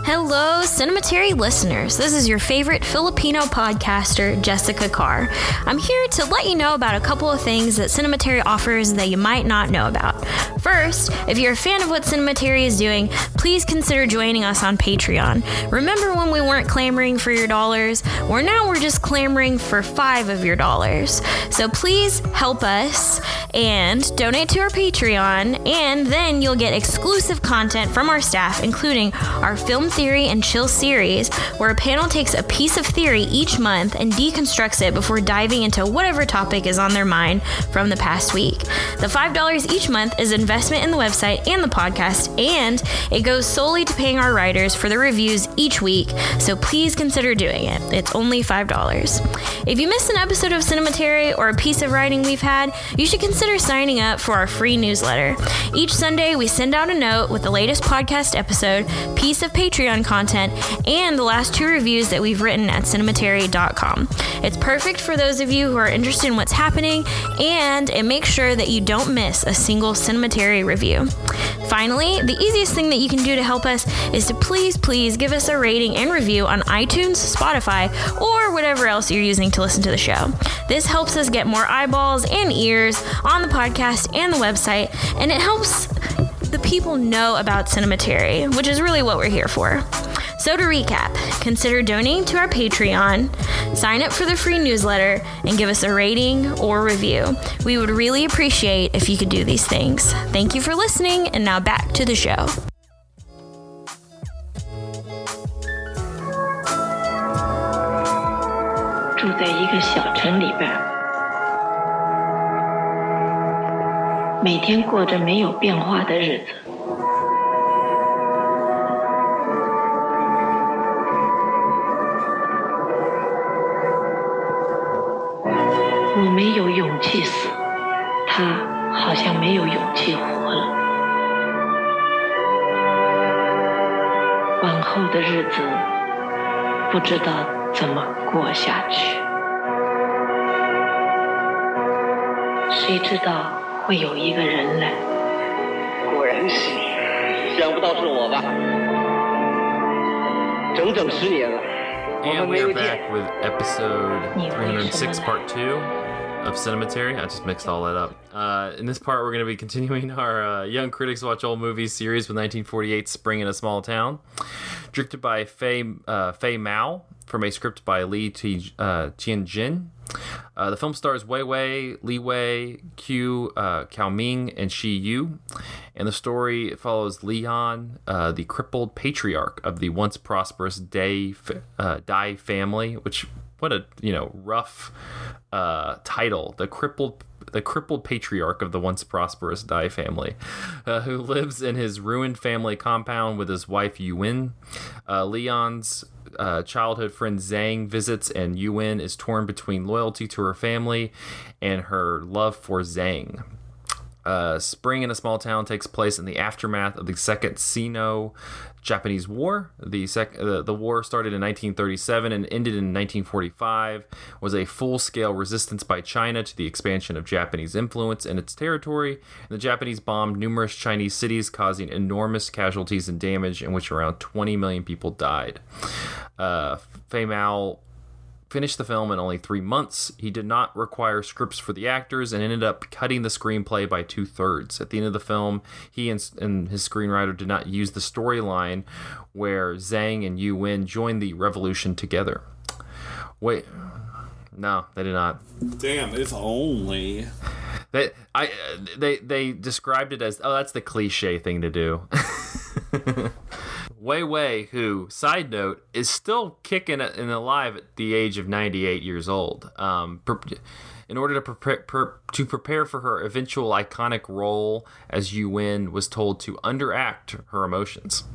Hello, Cinematary listeners. This is your favorite Filipino podcaster, Jessica Carr. I'm here to let you know about a couple of things that Cinematary offers that you might not know about. First, if you're a fan of what Cinematary is doing, please consider joining us on Patreon. Remember when we weren't clamoring for your dollars? Well, now we're just clamoring for 5 of your dollars. So please help us and donate to our Patreon, and then you'll get exclusive content from our staff, including our Film Theory and Chill series, where a panel takes a piece of theory each month and deconstructs it before diving into whatever topic is on their mind from the past week. The $5 each month is investment in the website and the podcast, and it goes solely to paying our writers for the reviews each week, so please consider doing it. It's only $5. If you missed an episode of Cinematary or a piece of writing we've had, you should consider signing up for our free newsletter. Each Sunday, we send out a note with the latest podcast episode, piece of Patreon content, and the last 2 reviews that we've written at cinematary.com. It's perfect for those of you who are interested in what's happening, and it makes sure that you don't miss a single Cinematary review. Finally, the easiest thing that you can do to help us is to please give us a rating and review on iTunes, Spotify, or whatever else you're using to listen to the show. This helps us get more eyeballs and ears on the podcast and the website, and it helps the people know about Cinematary, which is really what we're here for. So to recap, consider donating to our Patreon, sign up for the free newsletter, and give us a rating or review. We would really appreciate if you could do these things. Thank you for listening, and now back to the show.住在一个小城里边，每天过着没有变化的日子。我没有勇气死，他好像没有勇气活了。往后的日子，不知道怎么过下去。谁知道会有一个人来？果然是你，想不到是我吧？整整10年了。And we are back with episode 306, part 2 of Cinematary. I just mixed all that up. In this part, we're going to be continuing our Young Critics Watch Old Movies series with 1948 Spring in a Small Town. Directed by Fei Mao from a script by Li Tianjin. The film stars Wei Wei, Li Wei, Qiu Kaoming, and Shi Yu. And the story follows Leon, the crippled patriarch of the once prosperous Dai family, which, what a rough title. The crippled patriarch of the once prosperous Dai family, who lives in his ruined family compound with his wife Yuwen. Leon's childhood friend Zhang visits, and Yuwen is torn between loyalty to her family and her love for Zhang. Spring in a Small Town takes place in the aftermath of the Second Sino-Japanese War. The war started in 1937 and ended in 1945, was a full-scale resistance by China to the expansion of Japanese influence in its territory. And the Japanese bombed numerous Chinese cities, causing enormous casualties and damage, in which around 20 million people died. Fei Mao finished the film in only 3 months. He did not require scripts for the actors and ended up cutting the screenplay by 2/3. At the end of the film, he and his screenwriter did not use the storyline where Zhang and Yuwen joined the revolution together. Wait, no, they did not. Damn, if only. They described it as, that's the cliche thing to do. Wei Wei, who, side note, is still kicking and alive at the age of 98 years old. In order to prepare for her eventual iconic role as Yuwen, was told to underact her emotions.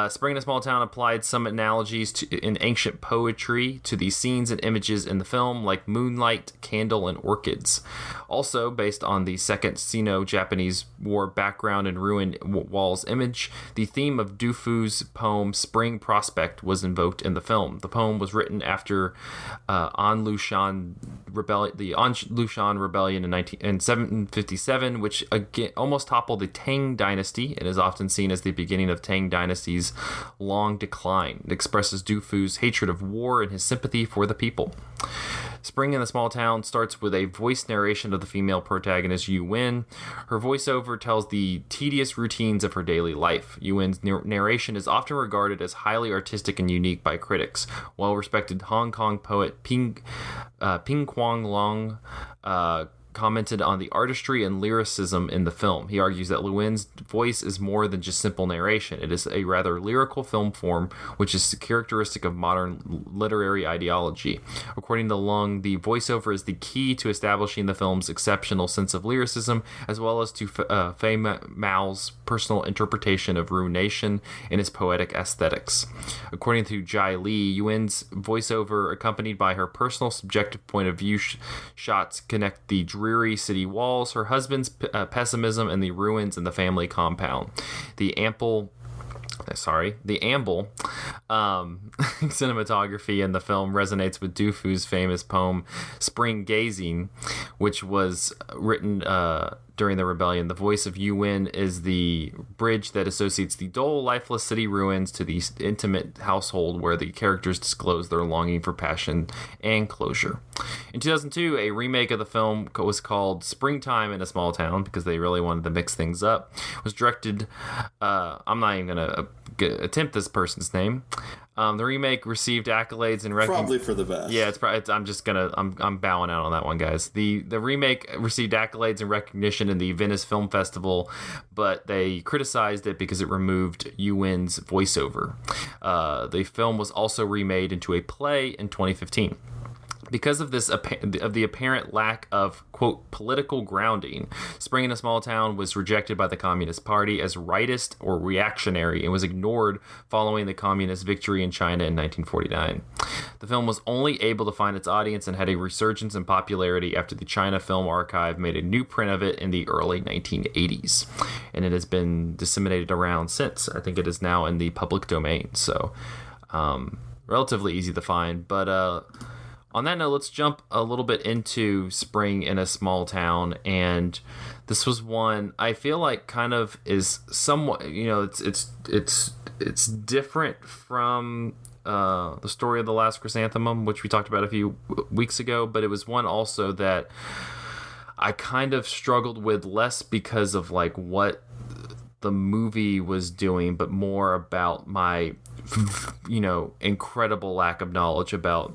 Spring in a Small Town applied some analogies in ancient poetry to the scenes and images in the film, like moonlight, candle, and orchids. Also, based on the Second Sino-Japanese War background and ruined walls image, the theme of Du Fu's poem Spring Prospect was invoked in the film. The poem was written after An Lushan Rebellion in 757, which again almost toppled the Tang Dynasty and is often seen as the beginning of Tang Dynasty's long decline. It expresses Du Fu's hatred of war and his sympathy for the people. Spring in the Small Town starts with a voice narration of the female protagonist Yuwen. Her voiceover tells the tedious routines of her daily life. Yuwen's narration is often regarded as highly artistic and unique by critics. Well-respected Hong Kong poet Ping Kwang Long commented on the artistry and lyricism in the film. He argues that Yuwen's voice is more than just simple narration. It is a rather lyrical film form, which is characteristic of modern literary ideology. According to Lung, the voiceover is the key to establishing the film's exceptional sense of lyricism, as well as to Fei Mao's personal interpretation of ruination and his poetic aesthetics. According to Jai Li, Yuwen's voiceover, accompanied by her personal subjective point of view shots, connect the dreary city walls, her husband's pessimism, and the ruins in the family compound. The amble cinematography in the film resonates with Du Fu's famous poem Spring Gazing, which was written during the rebellion. The voice of Yuwen is the bridge that associates the dull, lifeless city ruins to the intimate household where the characters disclose their longing for passion and closure. In 2002, a remake of the film was called Springtime in a Small Town, because they really wanted to mix things up. It was directed, I'm not even going to attempt this person's name. The remake received accolades and recognition. Probably for the best. Yeah, it's probably. I'm bowing out on that one, guys. The remake received accolades and recognition in the Venice Film Festival, but they criticized it because it removed Yuwen's voiceover. The film was also remade into a play in 2015. Because of the apparent lack of, quote, political grounding, Spring in a Small Town was rejected by the Communist Party as rightist or reactionary and was ignored following the communist victory in China in 1949. The film was only able to find its audience and had a resurgence in popularity after the China Film Archive made a new print of it in the early 1980s. And it has been disseminated around since. I think it is now in the public domain, so relatively easy to find. But on that note, let's jump a little bit into Spring in a Small Town, and this was one I feel like kind of is somewhat, it's different from the story of the Last Chrysanthemum, which we talked about a few weeks ago, but it was one also that I kind of struggled with, less because of like what the movie was doing, but more about my, incredible lack of knowledge about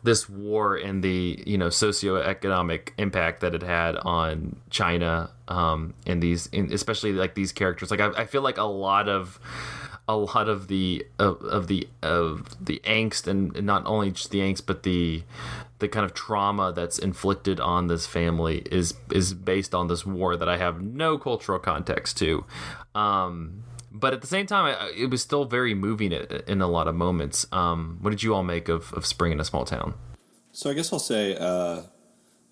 this war and the socioeconomic impact that it had on China, especially like these characters. Like I feel like a lot of the angst, and not only just the angst, but the kind of trauma that's inflicted on this family is based on this war that I have no cultural context to. But at the same time, it was still very moving in a lot of moments. What did you all make of Spring in a Small Town? So I guess I'll say,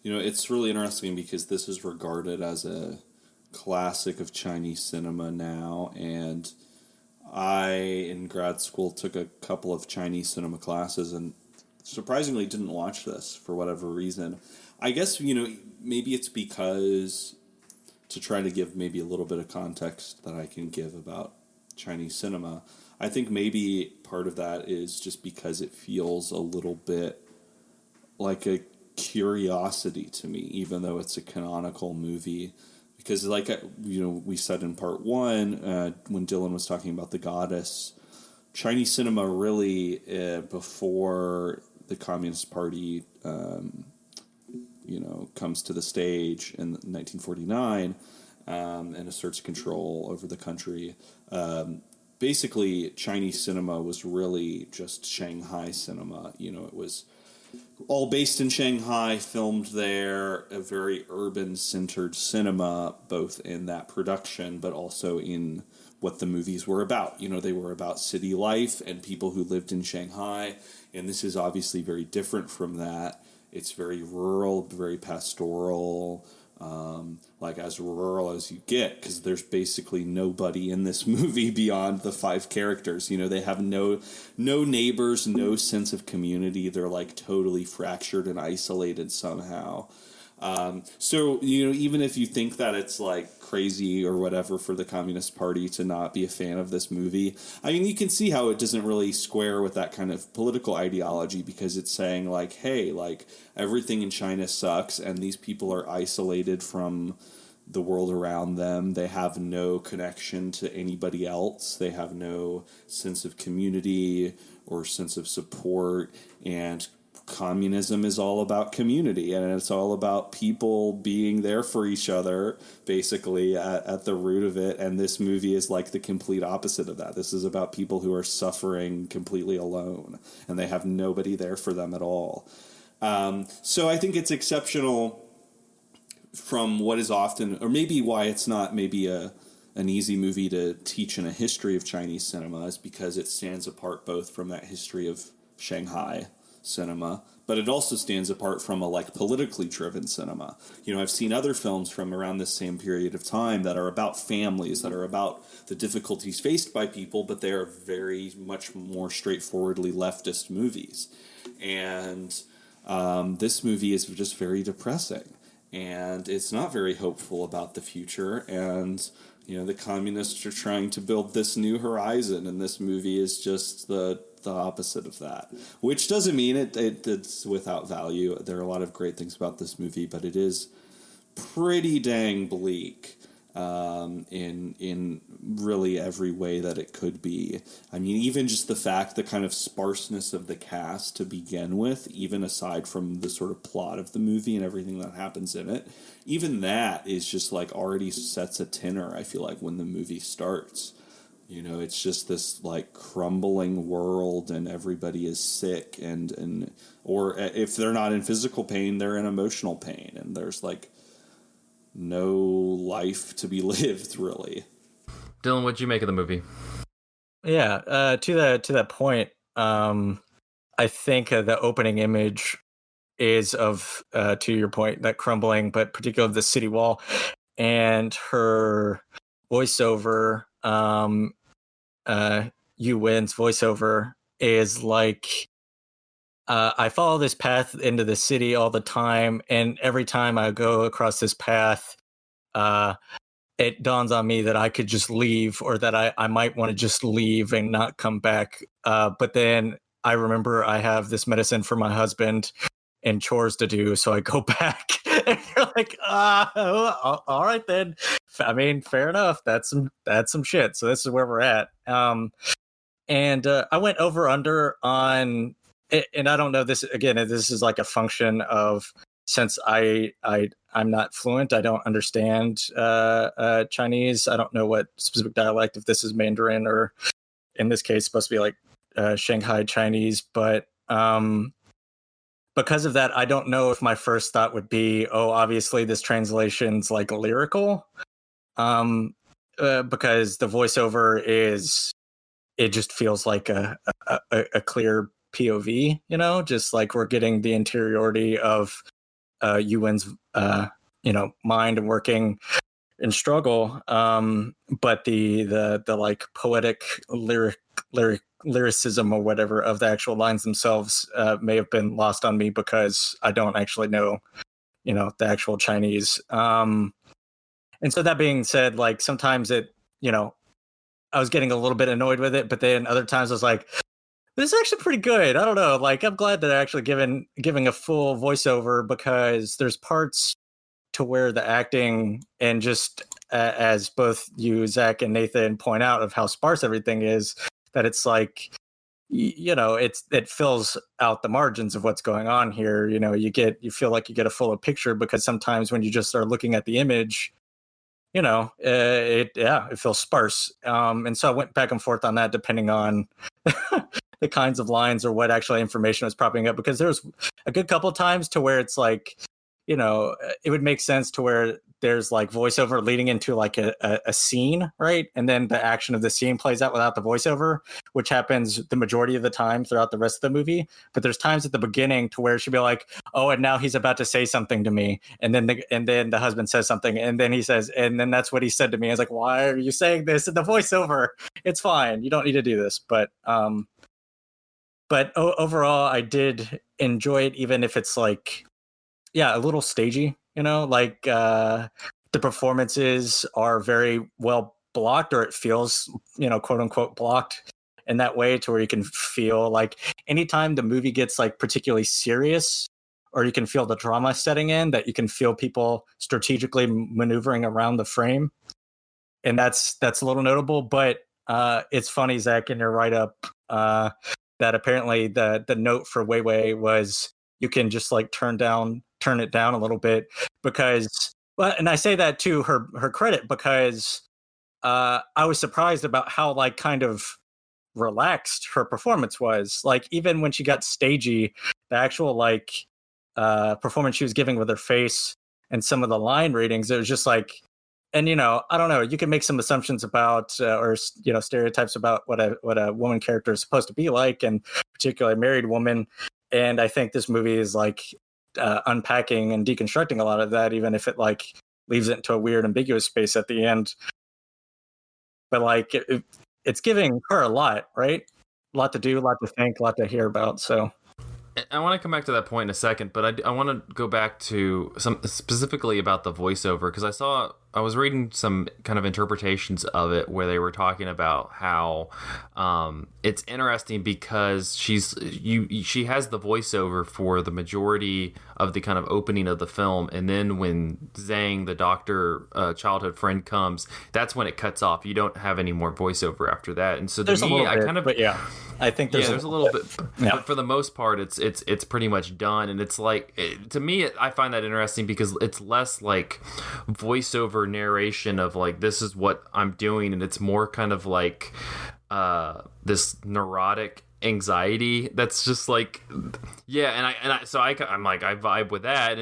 it's really interesting because this is regarded as a classic of Chinese cinema now. And I, in grad school, took a couple of Chinese cinema classes and surprisingly didn't watch this for whatever reason. I guess, maybe it's because, to try to give maybe a little bit of context that I can give about Chinese cinema, I think maybe part of that is just because it feels a little bit like a curiosity to me, even though it's a canonical movie. Because like, we said in part one, when Dylan was talking about The Goddess, Chinese cinema really, before the Communist Party, comes to the stage in 1949 and asserts control over the country. Basically, Chinese cinema was really just Shanghai cinema. It was all based in Shanghai, filmed there, a very urban-centered cinema, both in that production, but also in what the movies were about. They were about city life and people who lived in Shanghai, and this is obviously very different from that. It's very rural, very pastoral, like as rural as you get, because there's basically nobody in this movie beyond the five characters. They have no neighbors, no sense of community. They're like totally fractured and isolated somehow. So, even if you think that it's like crazy or whatever for the Communist Party to not be a fan of this movie, I mean, you can see how it doesn't really square with that kind of political ideology, because it's saying like, hey, like everything in China sucks and these people are isolated from the world around them. They have no connection to anybody else. They have no sense of community or sense of support, and communism is all about community, and it's all about people being there for each other, basically, at the root of it. And this movie is like the complete opposite of that. This is about people who are suffering completely alone, and they have nobody there for them at all. So I think it's exceptional from what is often, or maybe why it's not maybe an easy movie to teach in a history of Chinese cinema, is because it stands apart both from that history of Shanghai cinema, but it also stands apart from a like politically driven cinema. You know, I've seen other films from around this same period of time that are about families, that are about the difficulties faced by people, but they are very much more straightforwardly leftist movies. And this movie is just very depressing, and it's not very hopeful about the future. And you know, the communists are trying to build this new horizon, and this movie is just the opposite of that. Which doesn't mean it's without value. There are a lot of great things about this movie, but it is pretty dang bleak in really every way that it could be. I mean, even just the fact, the kind of sparseness of the cast to begin with, even aside from the sort of plot of the movie and everything that happens in it, even that is just like already sets a tenor, I feel like, when the movie starts. You know, it's just this like crumbling world, and everybody is sick, and or if they're not in physical pain, they're in emotional pain, and there's like no life to be lived, really. Dylan, what'd you make of the movie? Yeah, to that point, I think the opening image is of, to your point, that crumbling, but particularly the city wall, and her voiceover, Yu Wen's voiceover is like, I follow this path into the city all the time, and every time I go across this path, it dawns on me that I could just leave, or that I might want to just leave and not come back. But then I remember I have this medicine for my husband and chores to do, so I go back. And you're like, all right then. I mean, fair enough. That's some shit. So this is where we're at. And I went over under on, and I don't know, this again, this is like a function of, since I'm not fluent, I don't understand Chinese. I don't know what specific dialect, if this is Mandarin or in this case supposed to be like Shanghai Chinese, but because of that, I don't know if my first thought would be, oh, obviously this translation's like lyrical, because the voiceover it just feels like a clear POV, you know, just like we're getting the interiority of Yu Wen's mind and working and struggle, but the like poetic lyricism or whatever of the actual lines themselves may have been lost on me because I don't actually know, the actual Chinese. And so that being said, like sometimes it, I was getting a little bit annoyed with it, but then other times I was like, this is actually pretty good. I don't know. Like, I'm glad that they're actually giving a full voiceover, because there's parts to where the acting, and just as both you, Zach, and Nathan point out of how sparse everything is, that it's like, it fills out the margins of what's going on here. You feel like you get a fuller picture, because sometimes when you just are looking at the image, it feels sparse. And so I went back and forth on that, depending on the kinds of lines or what actual information was popping up, because there was a good couple of times to where it's like, it would make sense to where there's like voiceover leading into like a scene, right? And then the action of the scene plays out without the voiceover, which happens the majority of the time throughout the rest of the movie. But there's times at the beginning to where she'll be like, oh, and now he's about to say something to me. And then the husband says something, and then he says, and then that's what he said to me. I was like, why are you saying this in the voiceover? It's fine. You don't need to do this. But overall, I did enjoy it, even if it's like, a little stagey, like the performances are very well blocked, or it feels, quote unquote blocked in that way, to where you can feel like anytime the movie gets like particularly serious, or you can feel the drama setting in, that you can feel people strategically maneuvering around the frame. And that's a little notable, but it's funny, Zach, in your write-up, that apparently the note for Weiwei was, you can just like turn it down a little bit, because, well, and I say that to her credit, because I was surprised about how like kind of relaxed her performance was. Like, even when she got stagey, the actual like performance she was giving with her face and some of the line readings, it was just like, and I don't know, you can make some assumptions about or stereotypes about what a woman character is supposed to be like, and particularly a married woman. And I think this movie is like unpacking and deconstructing a lot of that, even if it like leaves it into a weird ambiguous space at the end. But like it's giving her a lot, right? A lot to do, a lot to think, a lot to hear about. So I want to come back to that point in a second, but I want to go back to some specifically about the voiceover, because I was reading some kind of interpretations of it where they were talking about how it's interesting because she has the voiceover for the majority of the kind of opening of the film, and then when Zhang, the doctor, childhood friend, comes, that's when it cuts off. You don't have any more voiceover after that, and so there's to me, a little bit, I kind of, but yeah, I think there's a little bit, yeah. but for the most part, it's pretty much done, and it's like to me, I find that interesting because it's less like voiceover narration of like this is what I'm doing, and it's more kind of like this neurotic anxiety that's just like, yeah, I'm like, I vibe with that,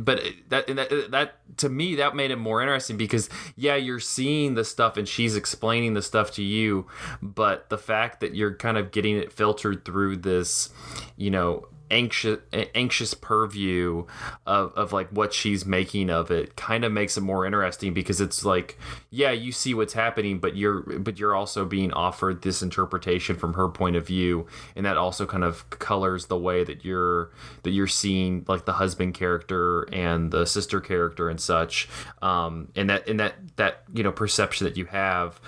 but that to me, that made it more interesting because yeah, you're seeing the stuff and she's explaining the stuff to you, but the fact that you're kind of getting it filtered through this, anxious purview of like what she's making of it kind of makes it more interesting because it's like, yeah, you see what's happening, but you're also being offered this interpretation from her point of view, and that also kind of colors the way that you're seeing like the husband character and the sister character and such, and that perception that you have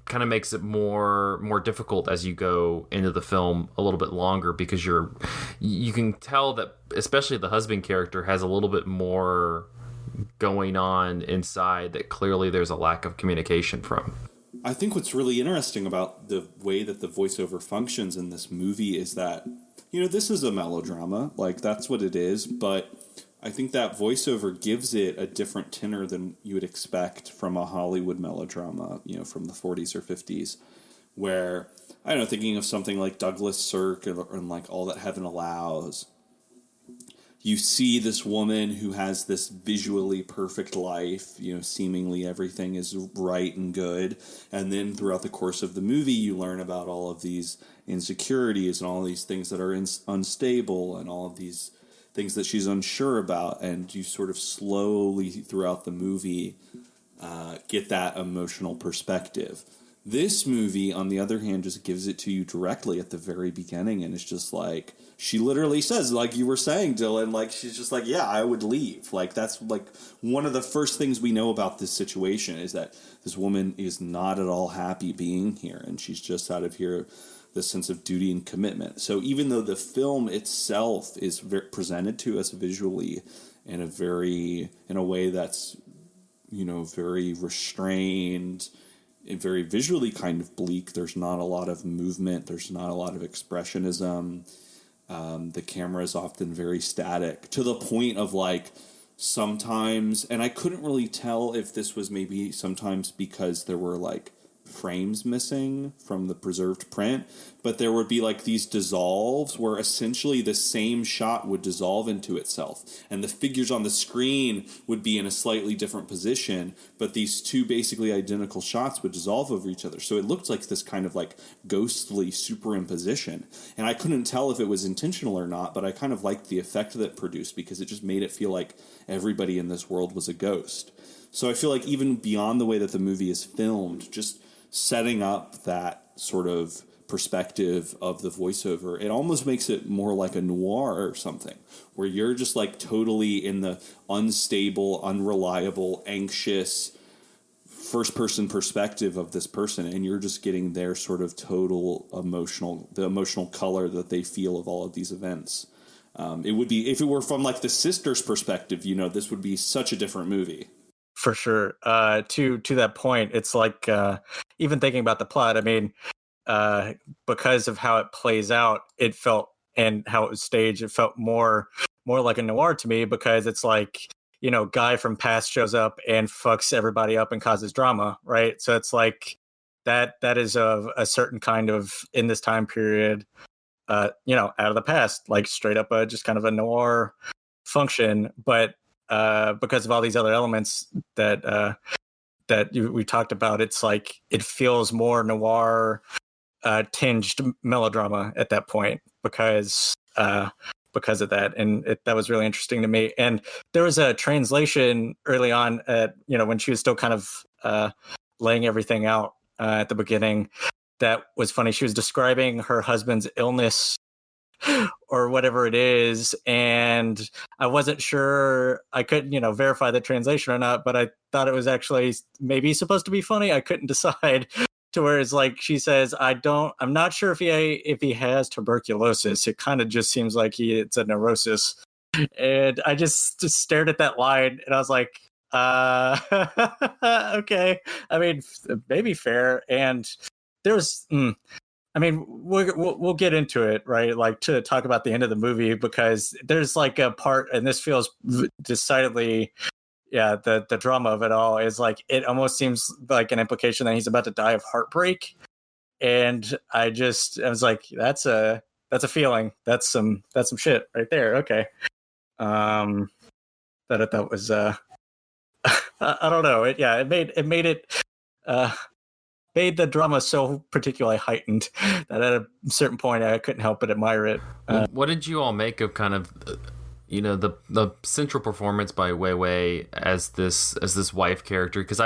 kind of makes it more difficult as you go into the film a little bit longer, because you can tell that especially the husband character has a little bit more going on inside that clearly there's a lack of communication from. I think what's really interesting about the way that the voiceover functions in this movie is that, this is a melodrama, like that's what it is, but I think that voiceover gives it a different tenor than you would expect from a Hollywood melodrama, from the 40s or 50s, where, I don't know, thinking of something like Douglas Sirk and like All That Heaven Allows, you see this woman who has this visually perfect life, seemingly everything is right and good, and then throughout the course of the movie, you learn about all of these insecurities and all of these things that are unstable and all of these things that she's unsure about, and you sort of slowly throughout the movie get that emotional perspective. This movie, on the other hand, just gives it to you directly at the very beginning, and it's just like, she literally says, like you were saying, Dylan, like she's just like, yeah, I would leave. Like that's like one of the first things we know about this situation is that this woman is not at all happy being here, and she's just out of here the sense of duty and commitment. So even though the film itself is presented to us visually in a way that's, very restrained and very visually kind of bleak, there's not a lot of movement, there's not a lot of expressionism. The camera is often very static to the point of like sometimes, and I couldn't really tell if this was maybe sometimes because there were like frames missing from the preserved print, but there would be like these dissolves where essentially the same shot would dissolve into itself and the figures on the screen would be in a slightly different position, but these two basically identical shots would dissolve over each other, so it looked like this kind of like ghostly superimposition, and I couldn't tell if it was intentional or not, but I kind of liked the effect that it produced because it just made it feel like everybody in this world was a ghost. So I feel like even beyond the way that the movie is filmed, just setting up that sort of perspective of the voiceover, it almost makes it more like a noir or something, where you're just like totally in the unstable, unreliable, anxious first-person perspective of this person, and you're just getting their sort of total emotional color that they feel of all of these events. It would be, if it were from like the sister's perspective, this would be such a different movie. For sure. To that point, it's like even thinking about the plot, I mean, because of how it plays out, it felt, and how it was staged, it felt more like a noir to me, because it's like, guy from past shows up and fucks everybody up and causes drama, right? So it's like that is a certain kind of, in this time period, out of the past, like straight up just kind of a noir function, but because of all these other elements that we talked about, it's like it feels more noir tinged melodrama at that point, because because of that, and that was really interesting to me. And there was a translation early on at when she was still kind of laying everything out at the beginning. That was funny. She was describing her husband's illness or whatever it is, and I wasn't sure. I couldn't verify the translation or not, but I thought it was actually maybe supposed to be funny. I couldn't decide. To where it's like she says, I'm not sure if he has tuberculosis. It kind of just seems like it's a neurosis. And I just stared at that line and I was like, okay. I mean, maybe fair. And there's, I mean, we'll get into it, right? Like to talk about the end of the movie, because there's like a part, and this feels decidedly, yeah, the drama of it all is like, it almost seems like an implication that he's about to die of heartbreak. And I was like, that's a feeling. That's some shit right there. Okay. That I thought was, I don't know. It made the drama so particularly heightened that at a certain point I couldn't help but admire it. What did you all make of kind of the central performance by Wei Wei as this wife character? Because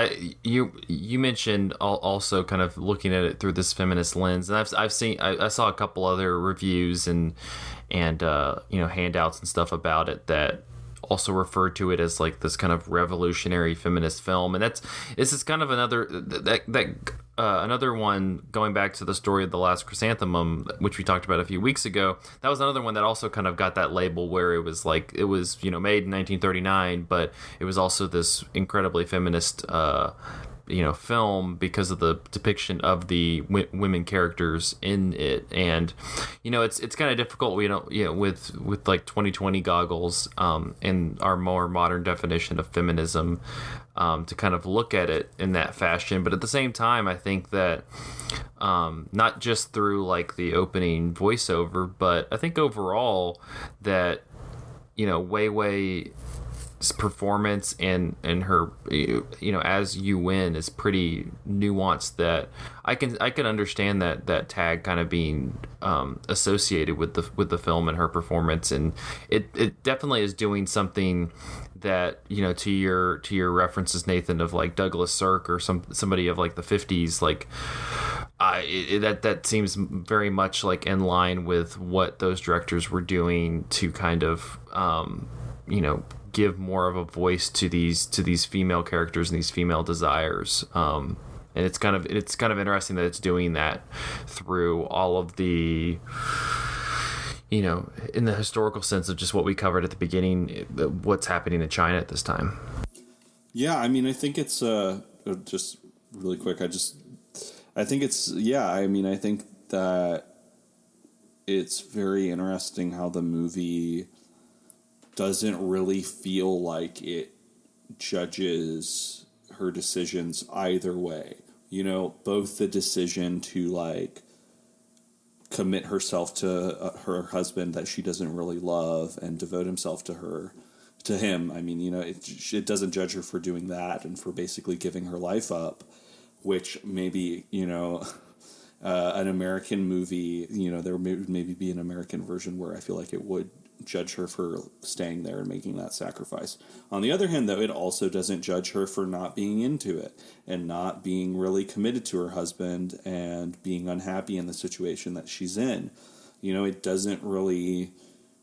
you mentioned also kind of looking at it through this feminist lens, and I saw a couple other reviews and handouts and stuff about it that also refer to it as like this kind of revolutionary feminist film, and this is kind of another one, going back to the story of The Last Chrysanthemum, which we talked about a few weeks ago. That was another one that also kind of got that label where it was made in 1939, but it was also this incredibly feminist film because of the depiction of the women characters in it. And it's kind of difficult with like 2020 goggles and our more modern definition of feminism to kind of look at it in that fashion. But at the same time, I think that not just through like the opening voiceover, but I think overall that Wei Wei's performance and her as you win is pretty nuanced, that I can understand that tag kind of being associated with the film and her performance. And it definitely is doing something that to your references, Nathan, of like Douglas Sirk or somebody of like the 50s, like that seems very much like in line with what those directors were doing to kind of give more of a voice to these female characters and these female desires. And it's kind of interesting that it's doing that through all of the in the historical sense of just what we covered at the beginning, what's happening in China at this time. Yeah, I mean, I think it's just really quick. I think that it's very interesting how the movie doesn't really feel like it judges her decisions either way. Both the decision to like commit herself to her husband that she doesn't really love and devote himself to him. I mean, it doesn't judge her for doing that and for basically giving her life up, which maybe, an American movie, there would maybe be an American version where I feel like it would judge her for staying there and making that sacrifice. On the other hand, though, it also doesn't judge her for not being into it and not being really committed to her husband and being unhappy in the situation that she's in. It doesn't really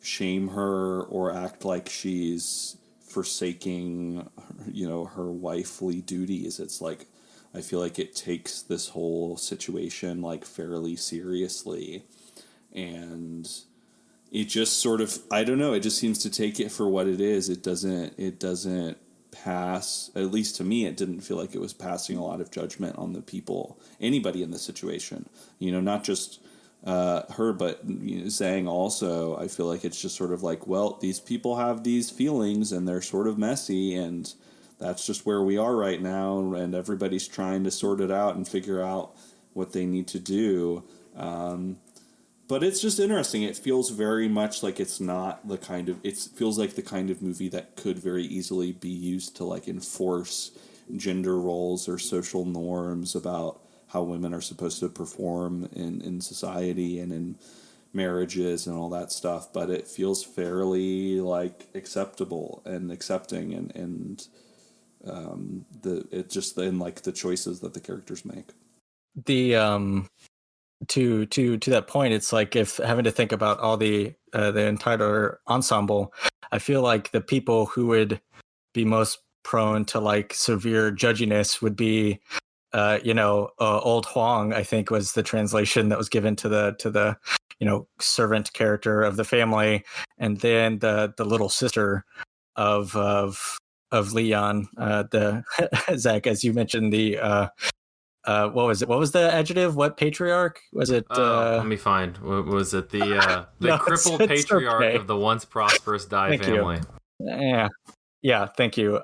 shame her or act like she's forsaking, her wifely duties. It's like, I feel like it takes this whole situation like fairly seriously, and it just sort of, I don't know, it just seems to take it for what it is. It doesn't pass, at least to me, it didn't feel like it was passing a lot of judgment on the people, anybody in the situation. Not just her, but Zhang also, I feel like it's just sort of like, well, these people have these feelings and they're sort of messy, and that's just where we are right now, and everybody's trying to sort it out and figure out what they need to do. But it's just interesting. It feels very much like it's not the kind of... It feels like the kind of movie that could very easily be used to like enforce gender roles or social norms about how women are supposed to perform in society and in marriages and all that stuff, but it feels fairly like acceptable and accepting, and it just in like the choices that the characters make. The to that point, it's like if having to think about all the entire ensemble, I feel like the people who would be most prone to like severe judginess would be old Huang, I think was the translation that was given to the servant character of the family, and then the little sister of Leon, the Zach, as you mentioned, the what was it? What was the adjective? What patriarch was it? Let me find. What was it? The No, crippled it's patriarch okay. of the once prosperous Dai Thank you. family. Yeah. Thank you.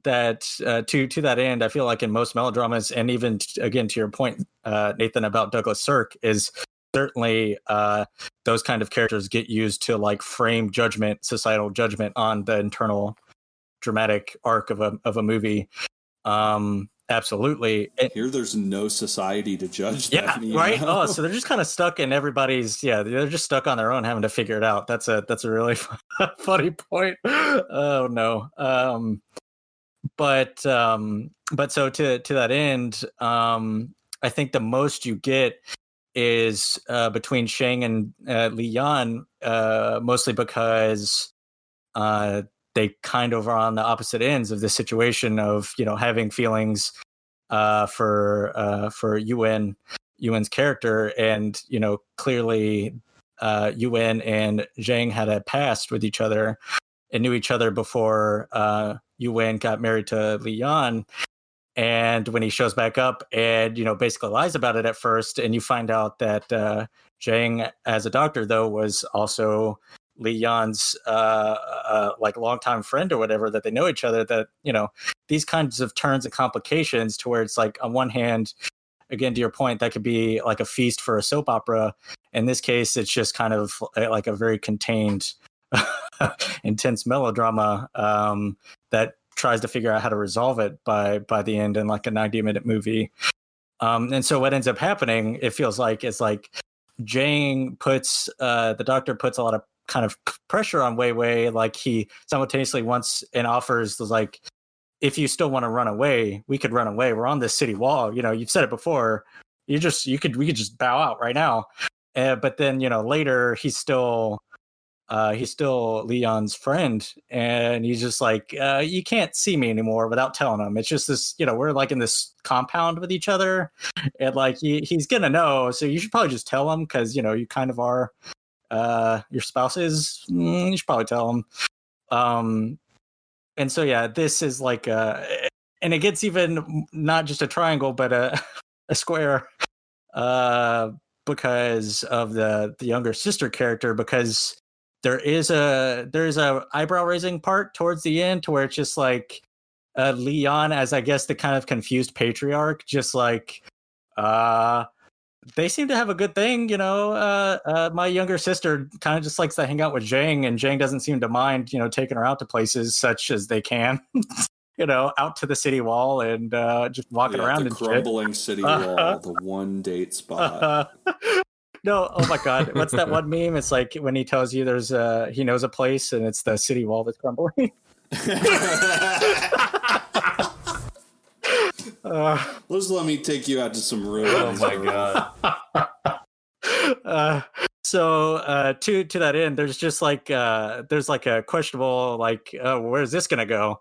That to that end, I feel like in most melodramas, and even again to your point, Nathan, about Douglas Sirk, is certainly those kind of characters get used to like frame judgment, societal judgment on the internal dramatic arc of a movie. Absolutely. Here, there's no society to judge them. Right. Oh, so they're just kind of stuck in everybody's. Yeah, they're just stuck on their own, having to figure it out. That's a really funny point. Oh no. But so to that end, I think the most you get is between Shang and Li Yan, mostly because they kind of are on the opposite ends of the situation of having feelings for Yuan's character, and clearly Yuan and Zhang had a past with each other and knew each other before Yuan got married to Li Yan. And when he shows back up and basically lies about it at first, and you find out that Zhang, as a doctor though, was also Li Yan's like longtime friend or whatever, that they know each other, that these kinds of turns and complications to where it's like, on one hand, again to your point, that could be like a feast for a soap opera. In this case, it's just kind of like a very contained intense melodrama that tries to figure out how to resolve it by the end in like a 90-minute movie. And so what ends up happening, it feels like, is like Zhang puts the doctor puts a lot of kind of pressure on Wei Wei. Like he simultaneously wants and offers, like, if you still want to run away, we could run away. We're on this city wall. You've said it before. We could just bow out right now. But then later he's still Leon's friend, and he's just like, you can't see me anymore without telling him. It's just this, we're like in this compound with each other, and like he's gonna know, so you should probably just tell him, because you kind of are your spouses. You should probably tell him. And so yeah, this is like and it gets even not just a triangle but a square, because of the younger sister character, because there's a eyebrow raising part towards the end to where it's just like Leon, as I guess the kind of confused patriarch, just like they seem to have a good thing, my younger sister kind of just likes to hang out with Zhang, and Zhang doesn't seem to mind taking her out to places such as they can out to the city wall and just walking around the and crumbling city wall, the one date spot. No, oh my God, what's that one meme? It's like when he tells you he knows a place, and it's the city wall that's crumbling. Let's let me take you out to some ruins. Oh my God. So to that end, there's just like there's like a questionable, like, where's this gonna go?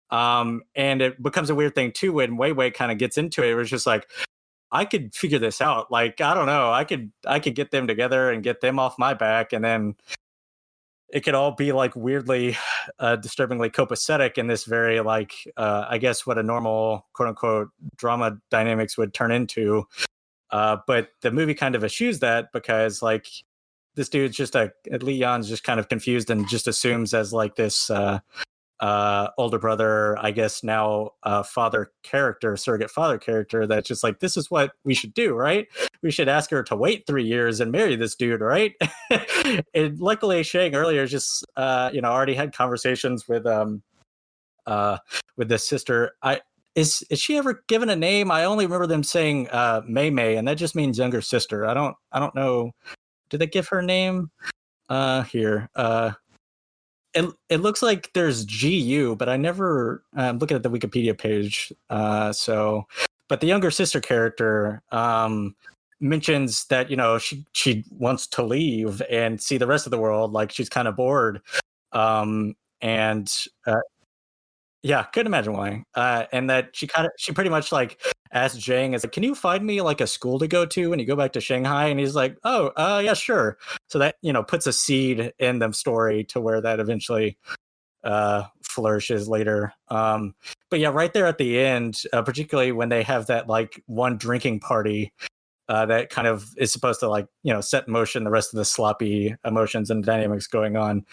And it becomes a weird thing too when Wei Wei kind of gets into it. It was just like, I could figure this out. Like, I don't know. I could get them together and get them off my back, and then it could all be like weirdly, disturbingly copacetic in this very like, I guess what a normal quote unquote drama dynamics would turn into. But the movie kind of eschews that, because like this dude's just Leon's just kind of confused and just assumes as like this older brother, I guess now father character, surrogate father character, that's just like, this is what we should do, right? We should ask her to wait 3 years and marry this dude, right? And luckily Shang earlier just already had conversations with the sister. Is she ever given a name? I only remember them saying Mei Mei, and that just means younger sister. I don't know Did they give her a name? Here. It looks like there's GU, but I'm looking at the Wikipedia page. But the younger sister character mentions that, you know, she wants to leave and see the rest of the world. Like, she's kind of bored. And yeah, couldn't imagine why. And that she pretty much like asked Zhang, is like, can you find me like a school to go to when you go back to Shanghai? And he's like, oh, yeah, sure. So that, you know, puts a seed in the story to where that eventually flourishes later. But yeah, right there at the end, particularly when they have that like one drinking party that kind of is supposed to like, you know, set in motion the rest of the sloppy emotions and dynamics going on.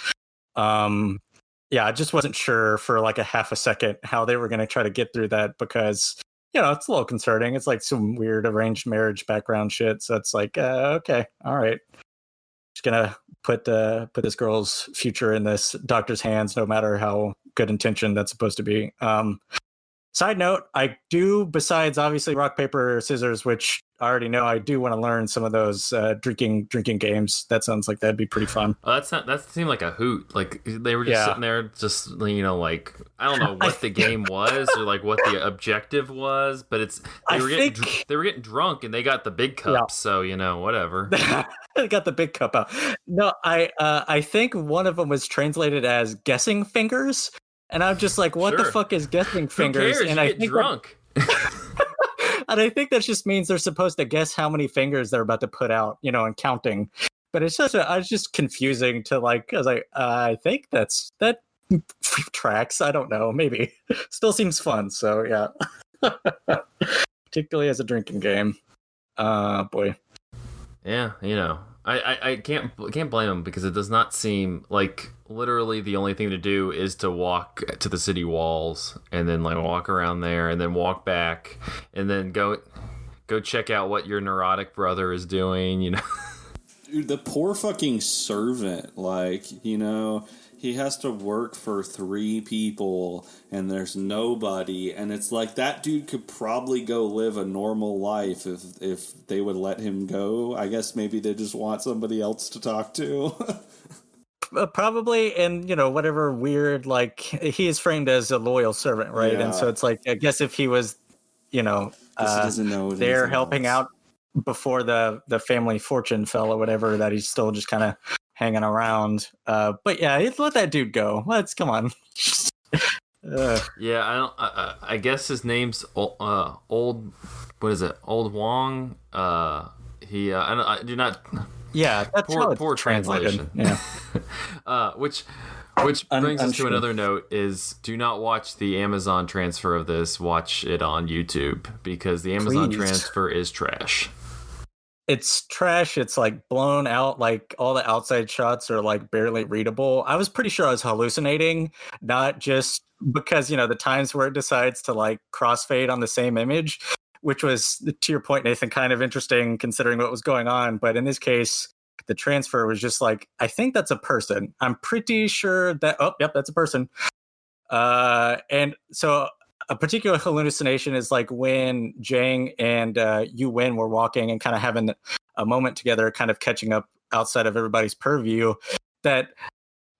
Yeah, I just wasn't sure for like a half a second how they were going to try to get through that, because, you know, it's a little concerning. It's like some weird arranged marriage background shit. So it's like, okay, all right. Just gonna put this girl's future in this doctor's hands, no matter how good intention that's supposed to be. Side note, I do, besides obviously rock, paper, scissors, which I already know, I do want to learn some of those drinking games. That sounds like that'd be pretty fun. That seemed like a hoot. Like they were just sitting there, just, you know, like, I don't know what the game was or like what the objective was, but they were getting drunk and they got the big cup, so, you know, whatever. They got the big cup out. No, I think one of them was translated as guessing fingers. And I'm just like, what the fuck is guessing fingers? Who cares? And I think drunk. And I think that just means they're supposed to guess how many fingers they're about to put out, you know, and counting. But it's just confusing to like, I was like, I think that tracks. I don't know. Maybe. Still seems fun. So yeah. Particularly as a drinking game. Boy. Yeah, you know. I can't blame him, because it does not seem like literally the only thing to do is to walk to the city walls and then like walk around there and then walk back and then go check out what your neurotic brother is doing, you know. Dude, the poor fucking servant, like, you know, he has to work for 3 people and there's nobody, and it's like that dude could probably go live a normal life if they would let him go. I guess maybe they just want somebody else to talk to. Probably, and, you know, whatever weird, like, he is framed as a loyal servant, right? Yeah. And so it's like, I guess if he was, you know, doesn't know there helping out before the family fortune fell or whatever, that he's still just kind of hanging around. But yeah, let that dude go. Come on. Yeah, I guess his name's old. What is it? Old Wong. I do not. Yeah, that's poor translation. Yeah. Which brings us to another note: is do not watch the Amazon transfer of this. Watch it on YouTube, because the Amazon transfer is trash. It's trash. It's like blown out. Like all the outside shots are like barely readable. I was pretty sure I was hallucinating, not just because, you know, the times where it decides to like crossfade on the same image, which was, to your point, Nathan, kind of interesting considering what was going on. But in this case, the transfer was just like, I think that's a person. I'm pretty sure that, oh, yep, that's a person. And so a particular hallucination is like when Zhang and Yu Wen were walking and kind of having a moment together, kind of catching up outside of everybody's purview, that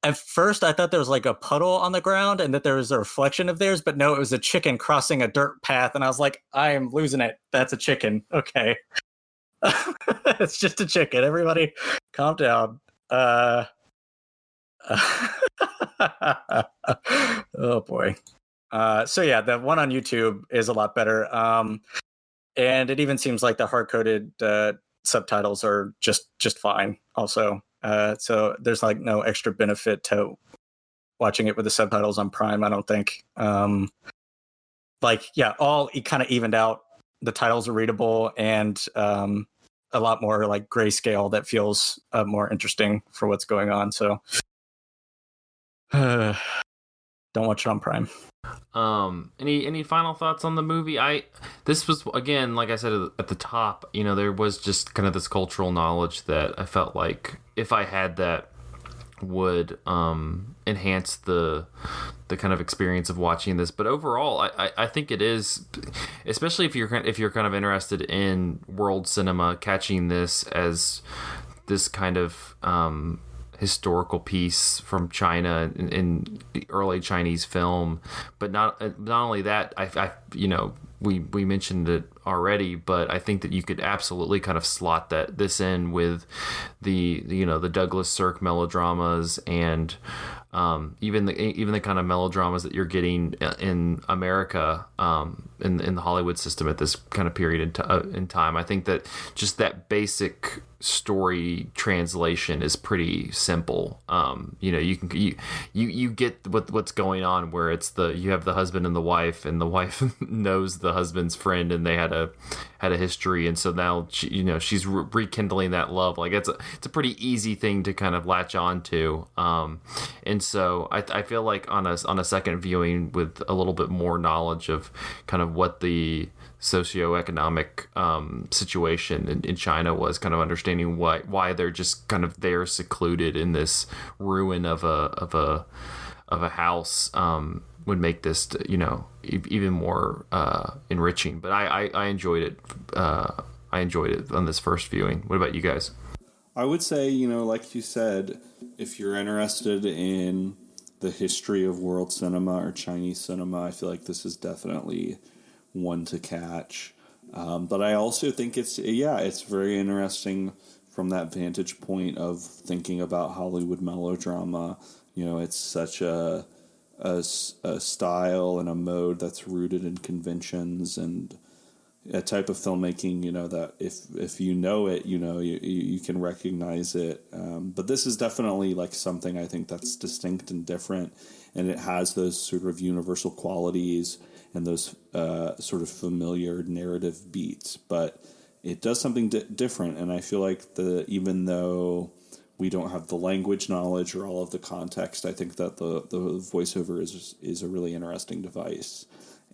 at first I thought there was like a puddle on the ground and that there was a reflection of theirs, but no, it was a chicken crossing a dirt path. And I was like, I am losing it. That's a chicken. Okay. It's just a chicken. Everybody calm down. Oh boy. So yeah, the one on YouTube is a lot better. And it even seems like the hard-coded subtitles are just fine also. So there's like no extra benefit to watching it with the subtitles on Prime, I don't think. Like, yeah, all kind of evened out. The titles are readable and a lot more like grayscale that feels more interesting for what's going on. So don't watch it on Prime. Any final thoughts on the movie? This was, again, like I said at the top, you know, there was just kind of this cultural knowledge that I felt like if I had that would enhance the kind of experience of watching this. But overall, I think it is, especially if you're kind of interested in world cinema, catching this as this kind of historical piece from China in early Chinese film. But not only that, I we mentioned it already, but I think that you could absolutely kind of slot this in with the Douglas Sirk melodramas, and even the kind of melodramas that you're getting in America, in the Hollywood system at this kind of period in time. I think that just that basic story translation is pretty simple. You get what's going on, where you have the husband and the wife wife knows the husband's friend, and they had a history, and so now she's rekindling that love. Like it's a pretty easy thing to kind of latch on to, and so I feel like on a second viewing with a little bit more knowledge of kind of what the socioeconomic situation in China was, kind of understanding why they're just kind of there secluded in this ruin of a house, would make this even more enriching. But I enjoyed it. I enjoyed it on this first viewing. What about you guys? I would say, like you said, if you're interested in the history of world cinema or Chinese cinema, I feel like this is definitely one to catch. But I also think it's very interesting from that vantage point of thinking about Hollywood melodrama. It's such a style and a mode that's rooted in conventions, and a type of filmmaking, that if you know it, you can recognize it. But this is definitely like something I think that's distinct and different, and it has those sort of universal qualities and those sort of familiar narrative beats, but it does something different. And I feel like even though we don't have the language knowledge or all of the context, I think that the voiceover is a really interesting device,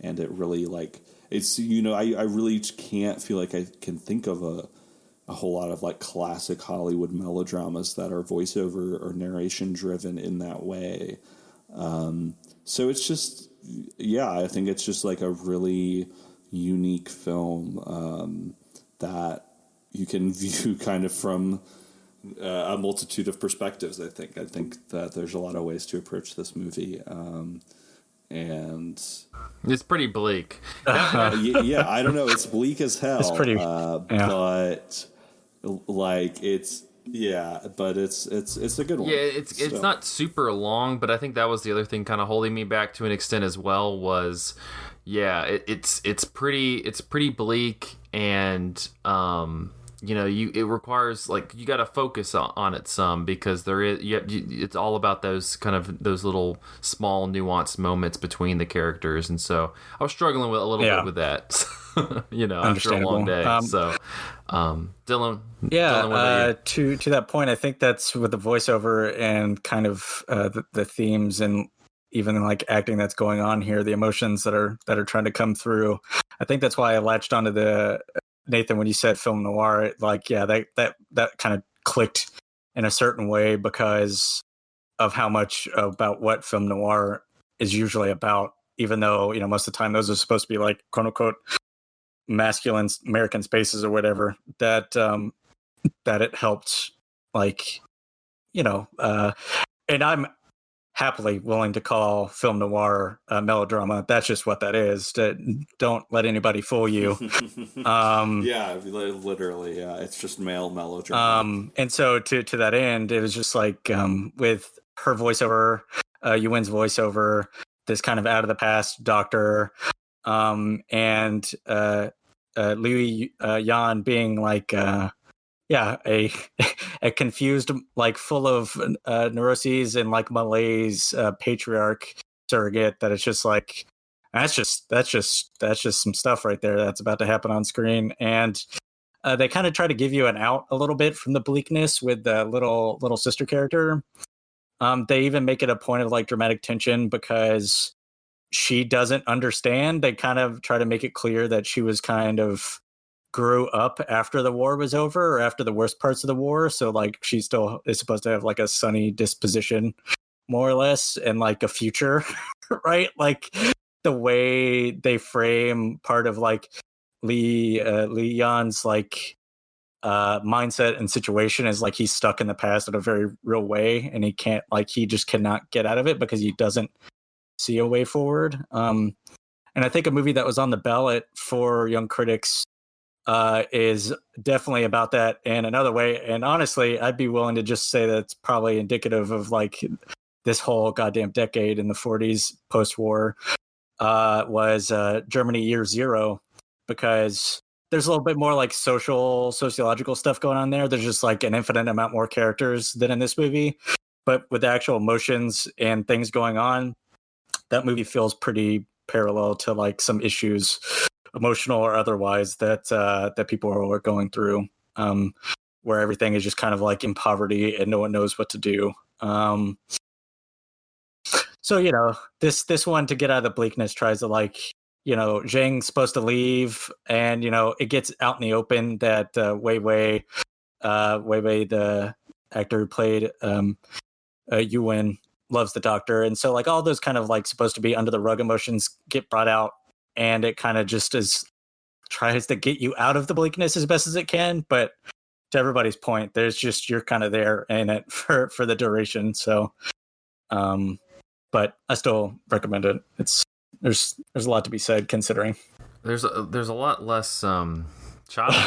and it really it's I really can't feel like I can think of a whole lot of like classic Hollywood melodramas that are voiceover or narration driven in that way. So it's just, I think it's just like a really unique film that you can view kind of from a multitude of perspectives. I think that there's a lot of ways to approach this movie, and it's pretty bleak. Yeah, I don't know. It's bleak as hell. It's pretty, but like it's. Yeah, but it's a good one. Yeah, it's not super long, but I think that was the other thing kind of holding me back to an extent as well. Was it's pretty bleak, and it requires you got to focus on it some, because it's all about those little small nuanced moments between the characters, and so I was struggling with a little bit with that. After a long day. Dylan. Yeah. Dylan, to that point, I think that's with the voiceover and kind of the themes and even like acting that's going on here, the emotions that are trying to come through. I think that's why I latched onto the Nathan when you said film noir. That kind of clicked in a certain way because of how much about what film noir is usually about. Even though most of the time those are supposed to be like quote unquote masculine American spaces or whatever, that it helped, and I'm happily willing to call film noir melodrama. That's just what that is. Don't let anybody fool you. Yeah, literally. Yeah, it's just male melodrama. And so to that end, it was just like with her voiceover, Yuen's voiceover, this kind of out of the past doctor, and Liu Yan being like a confused, like full of neuroses and like malaise patriarch surrogate, that it's just like that's just some stuff right there that's about to happen on screen. And they kind of try to give you an out a little bit from the bleakness with the little sister character. They even make it a point of like dramatic tension because she doesn't understand. They kind of try to make it clear that she was kind of grew up after the war was over, or after the worst parts of the war. So like she still is supposed to have like a sunny disposition, more or less, and like a future, right? Like the way they frame part of like Li Yan's like mindset and situation is like he's stuck in the past in a very real way, and he just cannot get out of it because he doesn't see a way forward. And I think a movie that was on the ballot for Young Critics is definitely about that in another way. And honestly, I'd be willing to just say that it's probably indicative of like this whole goddamn decade in the 40s post-war was Germany Year Zero, because there's a little bit more like sociological stuff going on there. There's just like an infinite amount more characters than in this movie, but with the actual emotions and things going on, that movie feels pretty parallel to like some issues, emotional or otherwise, that people are going through, where everything is just kind of like in poverty and no one knows what to do. So, you know, this one, to get out of the bleakness, tries to like, you know, Zhang's supposed to leave, and, you know, it gets out in the open that Wei Wei, the actor who played Yuwen, loves the doctor. And so like all those kind of like supposed to be under the rug emotions get brought out, and it kind of just tries to get you out of the bleakness as best as it can. But to everybody's point, there's just, you're kind of there in it for the duration. So, but I still recommend it. There's a lot to be said considering. There's a lot less child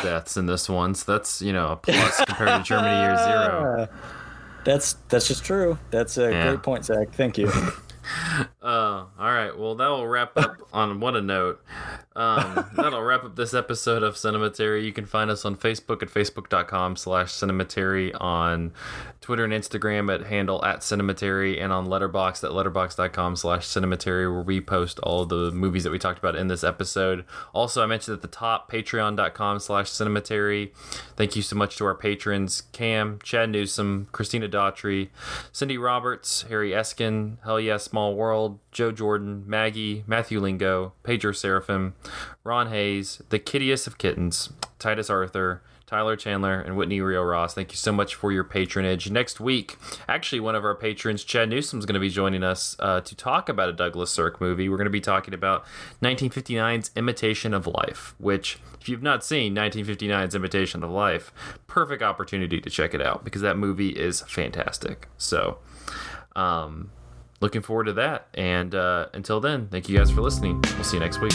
deaths in this one, so that's, you know, a plus compared to Germany Year Zero. That's just true. That's a great point, Zach. Thank you. All right. Well, that will wrap up on what a note. That'll wrap up this episode of Cinematary. You can find us on Facebook at facebook.com/Cinematary, on Twitter and Instagram at handle @Cinematary, and on Letterboxd at letterboxd.com/Cinematary, where we post all of the movies that we talked about in this episode. Also, I mentioned at the top, patreon.com/Cinematary. Thank you so much to our patrons: Cam, Chad Newsom, Christina Daughtry, Cindy Roberts, Harry Eskin, Hell Yeah Small World, Joe Jordan, Maggie, Matthew Lingo, Pedro Seraphim, Ron Hayes, the kittiest of kittens, Titus Arthur, Tyler Chandler, and Whitney Rio Ross. Thank you so much for your patronage. Next week, actually, one of our patrons, Chad Newsom, is going to be joining us to talk about a Douglas Sirk movie. We're going to be talking about 1959's Imitation of Life, which, if you've not seen 1959's Imitation of Life, perfect opportunity to check it out, because that movie is fantastic. So, looking forward to that. And until then, thank you guys for listening. We'll see you next week.